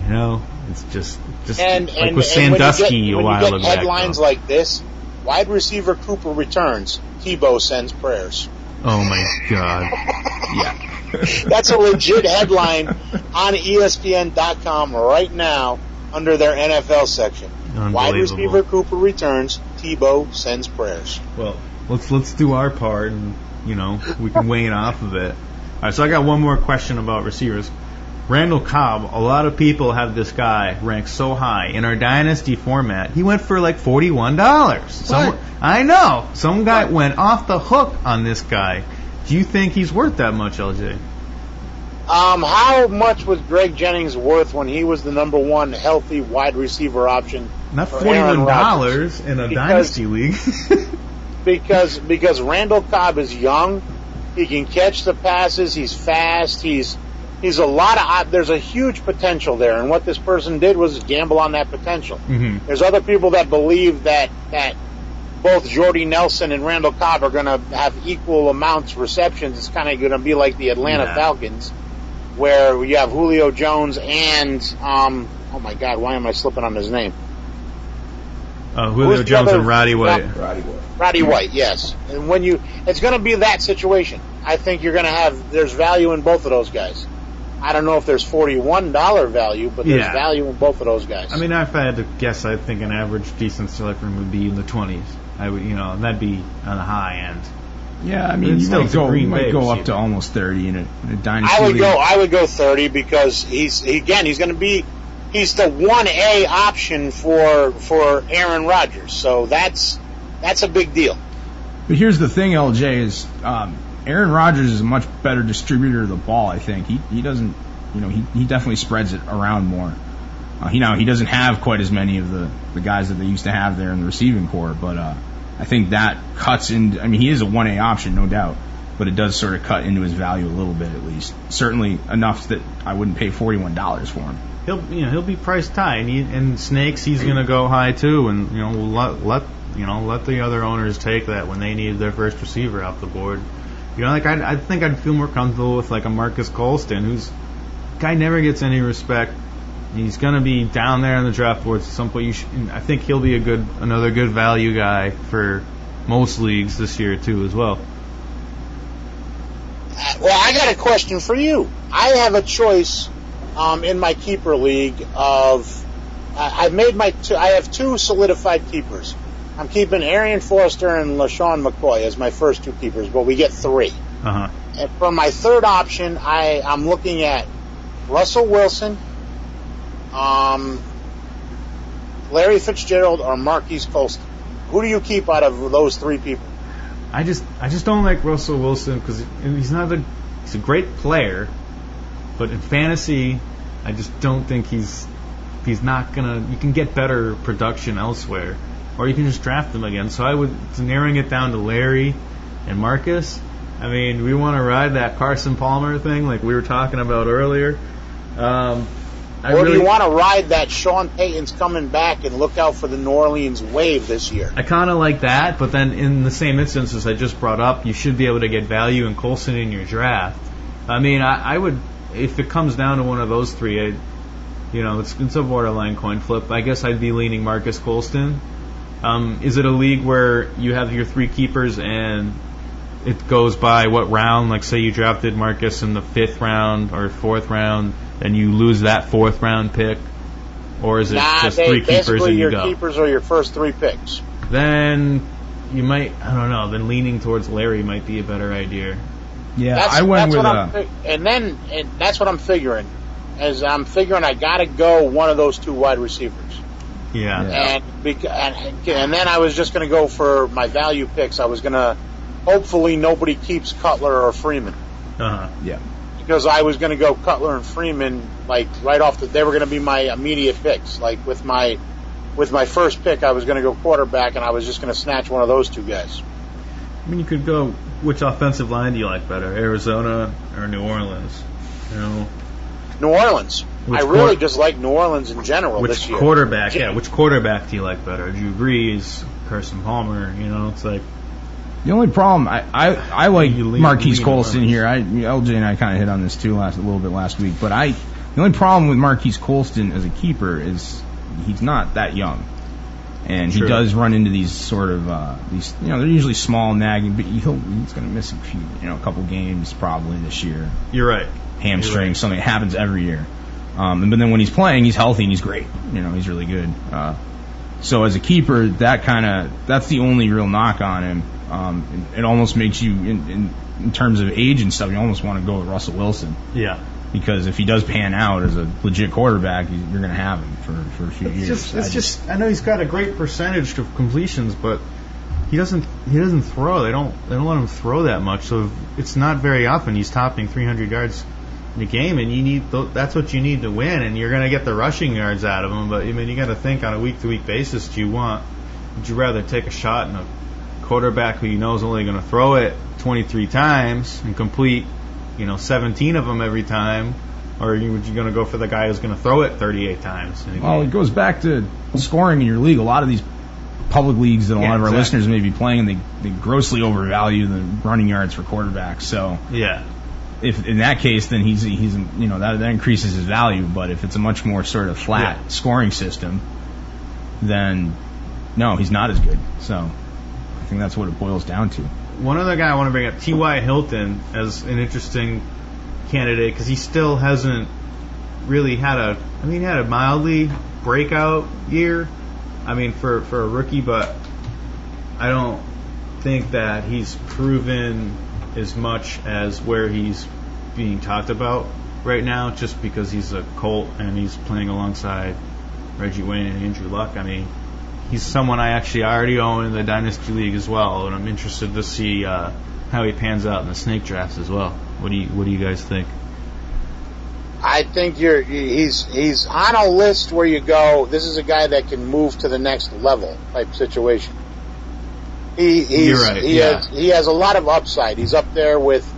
You know, it's just like with Sandusky a while ago. When you get headlines like this, wide receiver Cooper returns, Tebow sends prayers. Oh my God! Yeah, that's a legit headline on ESPN.com right now under their NFL section. Wide receiver Cooper returns, Tebow sends prayers. Well, let's do our part, and we can weigh it off of it. All right, so I got one more question about receivers. Randall Cobb, a lot of people have this guy ranked so high. In our Dynasty format, he went for like $41. I know. Some guy went off the hook on this guy. Do you think he's worth that much, LJ? How much was Greg Jennings worth when he was the number one healthy wide receiver option? Not $41 in a Dynasty league. because Randall Cobb is young. He can catch the passes. He's fast. He's there's a huge potential there, and what this person did was gamble on that potential. Mm-hmm. There's other people that believe that both Jordy Nelson and Randall Cobb are going to have equal amounts of receptions. It's kind of going to be like the Atlanta Falcons, where you have Julio Jones and oh my God, why am I slipping on his name? Julio Jones and Roddy White. Roddy White, yes. And it's going to be that situation. I think you're going to there's value in both of those guys. I don't know if there's $41 value, but there's value in both of those guys. I mean, if I had to guess, I think an average decent select room would be in the 20s. I would, that'd be on the high end. Yeah, I mean, you might go up to almost 30 in a dynasty league. I would go 30 because he's the 1A option for Aaron Rodgers. So that's a big deal. But here's the thing, LJ, is Aaron Rodgers is a much better distributor of the ball, I think. He doesn't, he definitely spreads it around more. He doesn't have quite as many of the guys that they used to have there in the receiving corps, but I think that cuts into, I mean, he is a 1A option, no doubt, but it does sort of cut into his value a little bit at least. Certainly enough that I wouldn't pay $41 for him. He'll be priced high, and snakes he's going to go high too, and let the other owners take that when they need their first receiver off the board. I think I'd feel more comfortable with like a Marcus Colston, who's guy never gets any respect. He's going to be down there on the draft boards at some point. I think he'll be another good value guy for most leagues this year too as well. Well, I got a question for you. I have a choice in my keeper league of I have two solidified keepers. I'm keeping Arian Foster and LaShawn McCoy as my first two keepers, but we get three. Uh-huh. And for my third option, I'm looking at Russell Wilson, Larry Fitzgerald, or Marquise Colston. Who do you keep out of those three people? I just don't like Russell Wilson because he's a great player, but in fantasy, I just don't think he's not gonna. You can get better production elsewhere, or you can just draft him again. So narrowing it down to Larry and Marcus. I mean, we want to ride that Carson Palmer thing like we were talking about earlier. Do you want to ride that Sean Payton's coming back and look out for the New Orleans wave this year? I kind of like that, but then in the same instances I just brought up, you should be able to get value in Colson in your draft. I mean, I would, if it comes down to one of those three, it's a borderline coin flip. I guess I'd be leaning Marcus Colston. Is it a league where you have your three keepers and it goes by what round? Like, say you drafted Marcus in the 5th round or 4th round, and you lose that 4th round pick. Or is it just they, three keepers basically and you your go? keepers are your first 3 picks. Then you might, I don't know, then leaning towards Larry might be a better idea. Yeah, I went with and that's what I'm figuring. As I'm figuring, I got to go one of those 2 wide receivers. Yeah. And then I was just going to go for my value picks. I was going to, hopefully nobody keeps Cutler or Freeman. Yeah. Because I was going to go Cutler and Freeman, like, right off they were going to be my immediate picks. Like, with my first pick, I was going to go quarterback, and I was just going to snatch one of those 2 guys. I mean, you could go, which offensive line do you like better, Arizona or New Orleans? You know, New Orleans. I really just like New Orleans in general this year. Which quarterback do you like better? Drew Brees, Carson Palmer, you know, it's like... The only problem, I like Marquise Colston here. LJ and I kind of hit on this too a little bit last week, but the only problem with Marquise Colston as a keeper is he's not that young. And he does run into these sort of these, you know, they're usually small nagging, but he's going to miss a couple games probably this year. You're right. Hamstring, something that happens every year. But then when he's playing, he's healthy and he's great. You know, he's really good. So as a keeper, that's the only real knock on him. It almost makes you, in terms of age and stuff, you almost want to go with Russell Wilson. Yeah. Because if he does pan out as a legit quarterback, you're going to have him for a few years. I know he's got a great percentage of completions, but he doesn't throw. They don't let him throw that much, so it's not very often he's topping 300 yards in a game, and that's what you need to win, and you're going to get the rushing yards out of him. But I mean, you got to think on a week-to-week basis. Would you rather take a shot in a quarterback who you know is only going to throw it 23 times and complete, 17 of them every time, or would you going to go for the guy who's going to throw it 38 times in a game? Well, it goes back to scoring in your league. A lot of these public leagues that a lot of our listeners may be playing, they grossly overvalue the running yards for quarterbacks. So yeah, if in that case, then he's that increases his value. But if it's a much more sort of flat scoring system, then no, he's not as good. So I think that's what it boils down to. One other guy I want to bring up, T.Y. Hilton, as an interesting candidate, because he still hasn't really had he had a mildly breakout year, for a rookie, but I don't think that he's proven as much as where he's being talked about right now, just because he's a Colt and he's playing alongside Reggie Wayne and Andrew Luck. He's someone I actually already own in the Dynasty League as well, and I'm interested to see how he pans out in the snake drafts as well. What do you guys think? I think he's on a list where you go, this is a guy that can move to the next level type situation. You're right. He has a lot of upside. He's up there with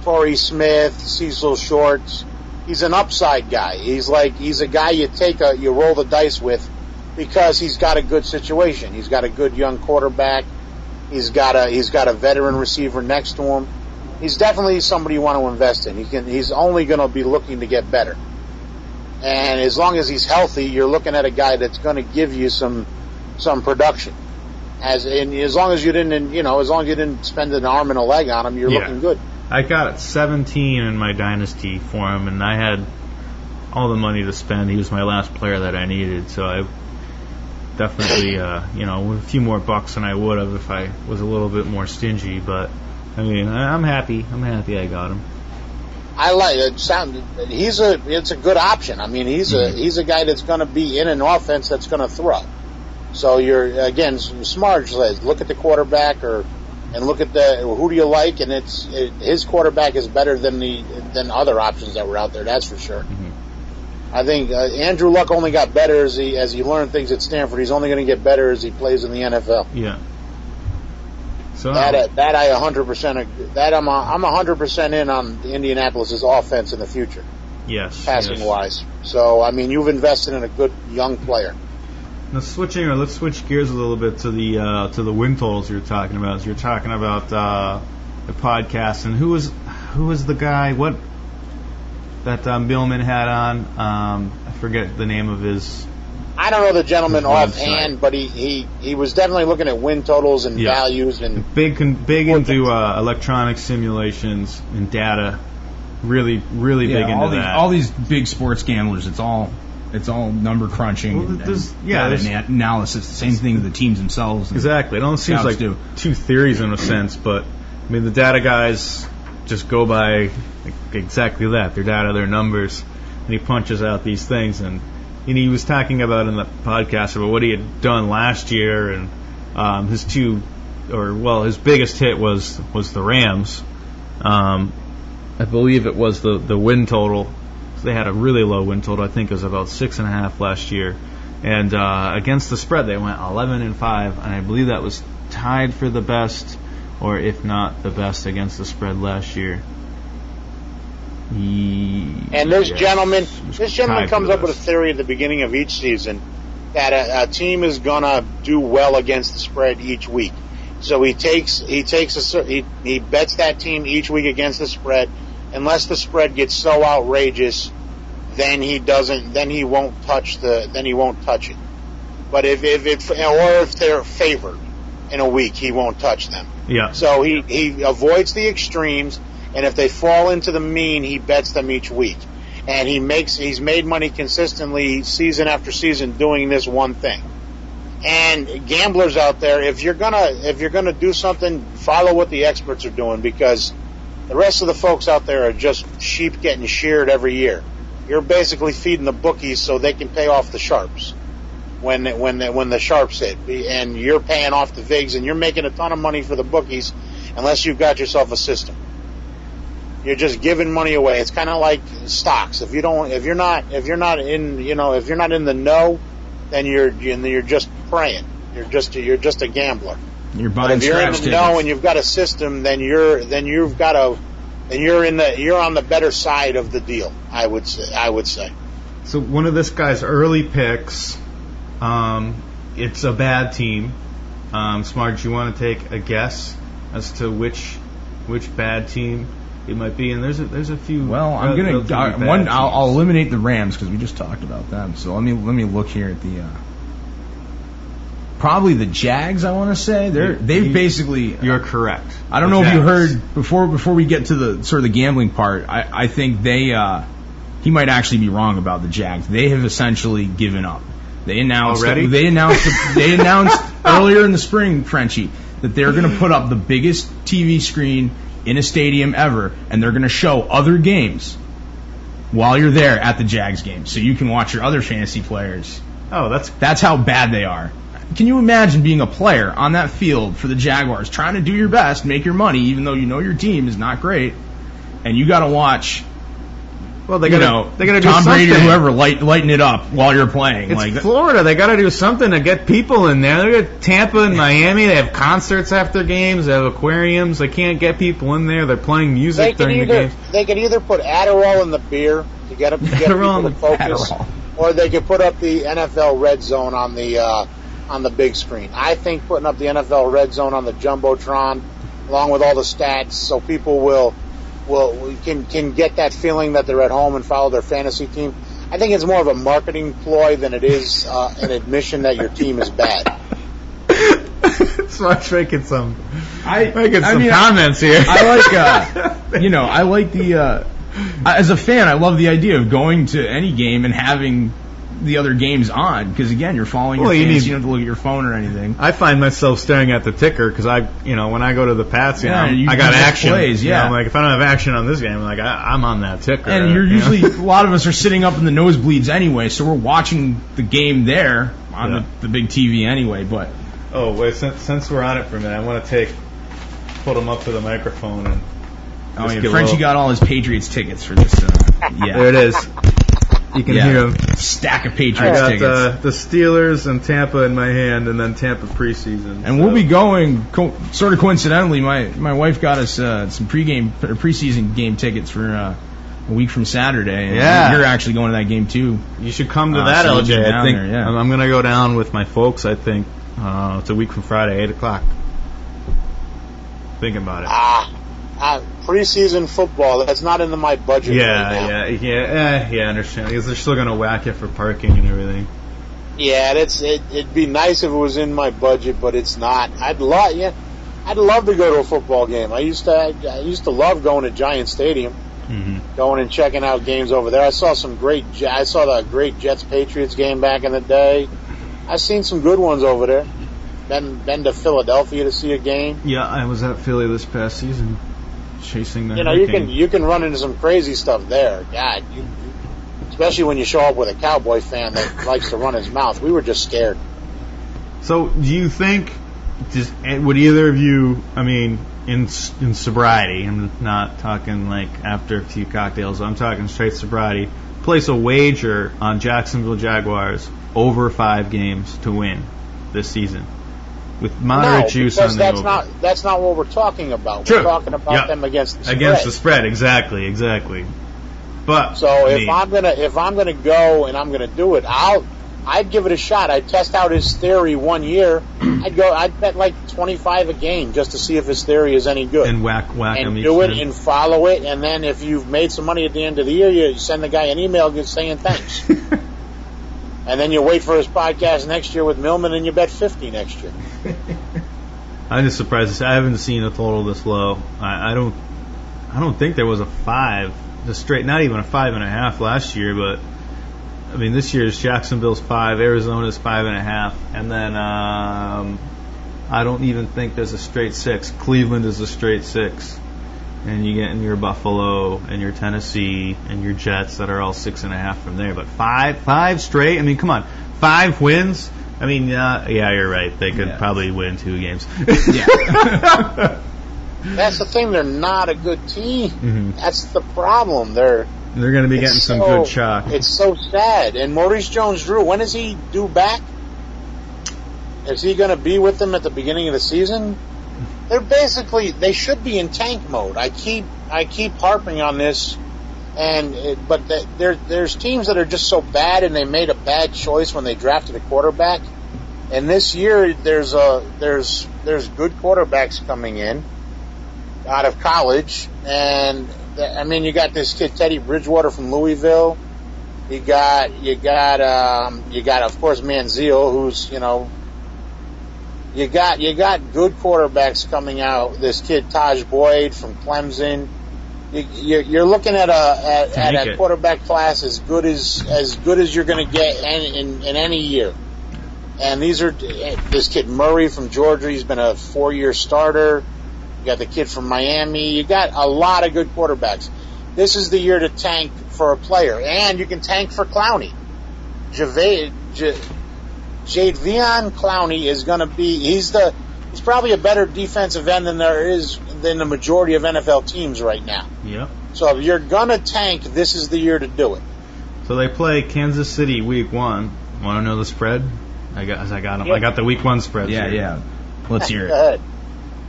Torrey Smith, Cecil Shorts. He's an upside guy. He's a guy you roll the dice with, because he's got a good situation. He's got a good young quarterback. He's got a veteran receiver next to him. He's definitely somebody you want to invest in. He's only going to be looking to get better. And as long as he's healthy, you're looking at a guy that's going to give you some production. As long as you didn't spend an arm and a leg on him, you're looking good. I got 17 in my dynasty for him, and I had all the money to spend. He was my last player that I needed, so I definitely, a few more bucks than I would have if I was a little bit more stingy. But I'm happy. I'm happy I got him. I like it. It's a good option. He's a guy that's going to be in an offense that's going to throw. So you're again smart. Look at the quarterback, and look at who do you like, and his quarterback is better than other options that were out there. That's for sure. Mm-hmm. I think Andrew Luck only got better as he learned things at Stanford. He's only going to get better as he plays in the NFL. Yeah. So that I 100% that I'm 100% in on Indianapolis's offense in the future. Yes. Passing wise. So you've invested in a good young player. Now let's switch gears a little bit to the win totals you're talking about. So you're talking about the podcast, and who was the guy that Billman had on? I forget the name of his. I don't know the gentleman offhand, but he was definitely looking at win totals and values and big into electronic simulations and data. Really big into that. All these big sports gamblers, it's all It's all number crunching and data analysis. The same thing with the teams themselves. Exactly. It almost seems like two theories in a sense, but I mean the data guys just go by exactly that. Their data, their numbers, and he punches out these things. And he was talking about in the podcast about what he had done last year, and his biggest hit was the Rams. I believe it was the win total. They had a really low win total. I think it was about 6.5 last year. And against the spread, they went 11-5, and I believe that was tied for the best, or if not the best, against the spread last year. And this gentleman comes up with a theory at the beginning of each season that a team is gonna do well against the spread each week. So he bets that team each week against the spread. Unless the spread gets so outrageous, then he won't touch it. But if they're favored in a week, he won't touch them. Yeah. So he avoids the extremes, and if they fall into the mean, he bets them each week. And he's made money consistently season after season doing this one thing. And gamblers out there, if you're gonna do something, follow what the experts are doing, because the rest of the folks out there are just sheep getting sheared every year. You're basically feeding the bookies so they can pay off the sharps when the sharps hit, and you're paying off the vigs, and you're making a ton of money for the bookies unless you've got yourself a system. You're just giving money away. It's kind of like stocks. If you're not in the know, then you're just praying. You're just a gambler. You're buying if you're in the know and you've got a system, then you're on the better side of the deal. I would say. So one of this guy's early picks, it's a bad team. Smart, do you want to take a guess as to which bad team it might be? And there's a few. Well, I'll eliminate the Rams because we just talked about them. So let me look here at the. Probably the Jags, I want to say. They've basically... You're correct. I don't know if you heard, before we get to the sort of the gambling part, I think he might actually be wrong about the Jags. They have essentially given up. They announced already? They announced earlier in the spring, Frenchy, that they're going to put up the biggest TV screen in a stadium ever, and they're going to show other games while you're there at the Jags game, so you can watch your other fantasy players. Oh, that's how bad they are. Can you imagine being a player on that field for the Jaguars, trying to do your best, make your money, even though you know your team is not great, and you got to watch? Well, they got to do Tom Brady or whoever lighten it up while you're playing. It's Florida. They got to do something to get people in there. They got Tampa and Miami. They have concerts after games. They have aquariums. They can't get people in there. They're playing music during the games. They could either put Adderall in the beer to get people to focus, or they could put up the NFL Red Zone on the big screen. I think putting up the NFL Red Zone on the Jumbotron, along with all the stats, so people can get that feeling that they're at home and follow their fantasy team. I think it's more of a marketing ploy than it is an admission that your team is bad. So I'm making some comments here. I like the. As a fan, I love the idea of going to any game and having the other games on, because again, you're following your fans. You don't have to look at your phone or anything. I find myself staring at the ticker because when I go to the Pats, I got action. Plays, I'm like, if I don't have action on this game, I'm on that ticker. And you're usually a lot of us are sitting up in the nosebleeds anyway, so we're watching the game there on the big TV anyway. But since we're on it for a minute, I want to put them up to the microphone and. Frenchy got all his Patriots tickets for this. There it is. You can hear them. Stack of Patriots tickets. I got the Steelers and Tampa in my hand, and then Tampa preseason. And we'll be going, sort of coincidentally, my wife got us some preseason game tickets for a week from Saturday. And you're actually going to that game too. You should come to that, LJ. I think I'm going to go down with my folks, I think. It's a week from Friday, 8 o'clock. Thinking about it. Preseason football, that's not into my budget right now. I understand. Because they're still going to whack it for parking and everything. Yeah, it'd be nice if it was in my budget, but it's not. I'd love to go to a football game. I used to love going to Giant Stadium. Mm-hmm. going and checking out games over there. I saw the great Jets-Patriots game back in the day. I've seen some good ones over there. Been to Philadelphia to see a game. Yeah, I was at Philly this past season, chasing the You know, you can run into some crazy stuff there. God, especially when you show up with a Cowboy fan that likes to run his mouth. We were just scared. So, do you think, would either of you, I mean, in sobriety, I'm not talking like after a few cocktails, I'm talking straight sobriety, place a wager on Jacksonville Jaguars over 5 games to win this season? With moderate juice on the over. That's not what we're talking about. True. We're talking about them against the spread. Against the spread, exactly. But so if I'm gonna go and I'm gonna do it, I'd give it a shot. I'd test out his theory 1 year. I'd bet like 25 a game just to see if his theory is any good. And whack and him each do it time. and follow it. And then if you've made some money at the end of the year, you send the guy an email just saying thanks. And then you wait for his podcast next year with Millman, and you bet 50 next year. I'm just surprised. I haven't seen a total this low. I don't think there was a 5, not even a 5.5 last year. But I mean, this year's Jacksonville's 5, Arizona's 5.5, and then I don't even think there's a straight 6. Cleveland is a straight 6, and you get in your Buffalo and your Tennessee and your Jets that are all 6.5 from there. But 5 straight. I mean, come on, 5 wins. I mean, yeah, you're right. They could probably win 2 games. Yeah. That's the thing. They're not a good team. Mm-hmm. That's the problem. They're going to be getting some good chalk. It's so sad. And Maurice Jones-Drew, when is he due back? Is he going to be with them at the beginning of the season? They should be in tank mode. I keep harping on this, but there's teams that are just so bad, and they made a bad choice when they drafted a quarterback. And this year, there's good quarterbacks coming in out of college, and I mean, you got this kid Teddy Bridgewater from Louisville. You got of course Manziel, who's You got good quarterbacks coming out. This kid Taj Boyd from Clemson. You're looking at a quarterback class as good as you're going to get in any year. And this kid Murray from Georgia. He's been a 4-year starter. You got the kid from Miami. You got a lot of good quarterbacks. This is the year to tank for a player, and you can tank for Clowney. Jadeveon Clowney is going to be. He's probably a better defensive end than the majority of NFL teams right now. Yep. So if you're going to tank, this is the year to do it. So they play Kansas City week 1. Want to know the spread? I got them. Yeah. I got the week 1 spread. Yeah. Let's hear it. Go ahead.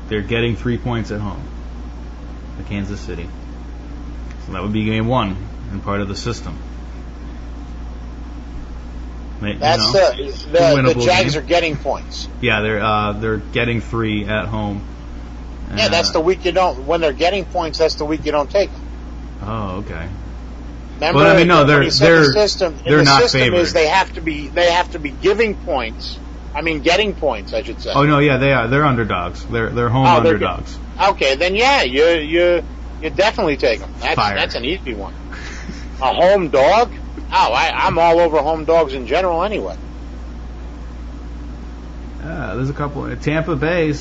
They're getting 3 points at home. The Kansas City. So that would be game 1 and part of the system. That's the Jags game. are getting points. Yeah, they're getting 3 at home. Yeah, that's the week you don't. When they're getting points, that's the week you don't take them. Oh, okay. Remember, but I mean, no, they're not favored. Is they have to be giving points. I mean, getting points, I should say. Oh no, yeah, they are. They're underdogs. They're home underdogs. Okay, then yeah, you definitely take them. That's an easy one. A home dog. Oh, I'm all over home dogs in general anyway. There's a couple. Tampa Bay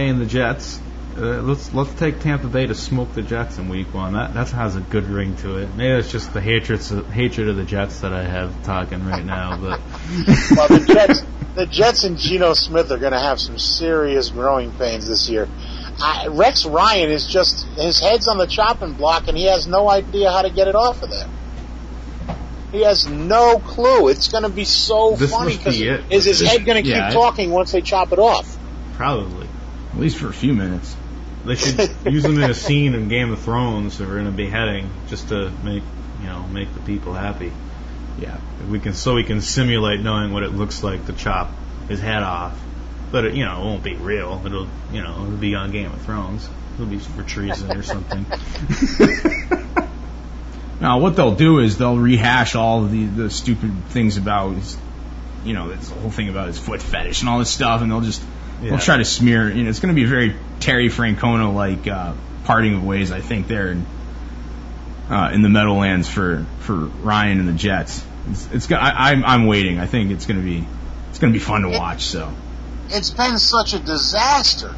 and the Jets. Let's take Tampa Bay to smoke the Jets in week 1. That has a good ring to it. Maybe it's just the hatred of the Jets that I have talking right now. But well, the Jets and Geno Smith are going to have some serious growing pains this year. Rex Ryan is just his head's on the chopping block, and he has no idea how to get it off of there. He has no clue. It's going to be so funny because is his head going to keep talking once they chop it off? Probably. At least for a few minutes. They should use them in a scene in Game of Thrones or in a beheading just to make the people happy. Yeah. We can simulate knowing what it looks like to chop his head off. But it won't be real. It'll be on Game of Thrones. It'll be for treason or something. Now, what they'll do is they'll rehash all of the stupid things about his, this whole thing about his foot fetish and all this stuff, and they'll try to smear. It's going to be a very Terry Francona like parting of ways, I think. There, and in the Meadowlands for Ryan and the Jets. I'm waiting. I think it's gonna be fun to watch. So it's been such a disaster.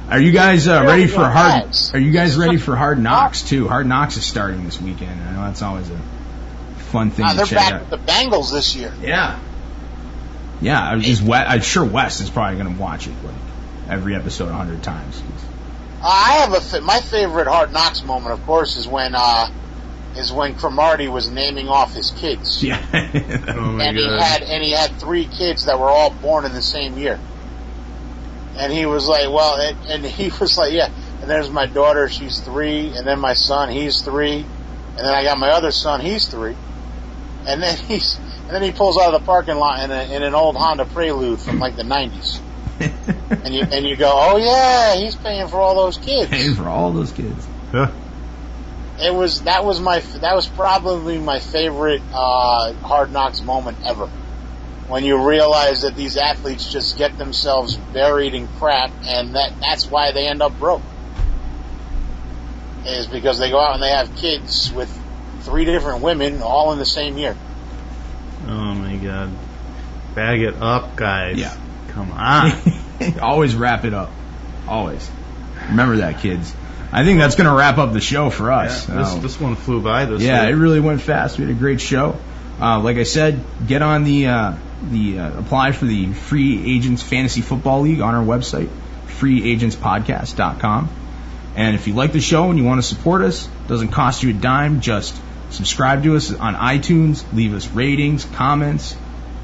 are you guys ready for Hard Knocks too? Hard Knocks is starting this weekend. I know that's always a fun thing to They're check back out. with the Bengals this year. Yeah. I'm sure Wes is probably going to watch it like every episode 100 times. I have my favorite Hard Knocks moment, of course, is when Cromartie was naming off his kids. Yeah. Oh my And God. he had 3 kids that were all born in the same year. And he was like, yeah. And there's my daughter, she's 3, and then my son, he's 3, and then I got my other son, he's 3, and then he pulls out of the parking lot in an old Honda Prelude from like the 90s. and you go, oh yeah, he's paying for all those kids. Paying for all those kids. Huh. That was probably my favorite Hard Knocks moment ever. When you realize that these athletes just get themselves buried in crap, and that's why they end up broke. Is because they go out and they have kids with 3 different women all in the same year. Oh my God. Bag it up, guys. Yeah. Come on. Always wrap it up. Always. Remember that, kids. I think that's going to wrap up the show for us. Yeah, this one flew by this Yeah, week. it really went fast. We had a great show. Like I said, get on the apply for the Free Agents Fantasy Football League on our website, freeagentspodcast.com. And if you like the show and you want to support us, it doesn't cost you a dime. Just subscribe to us on iTunes, leave us ratings, comments,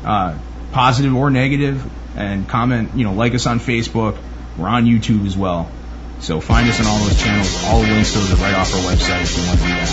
positive or negative, and comment, like us on Facebook. We're on YouTube as well. So find us on all those channels. All the links to those are right off our website if you want to do that.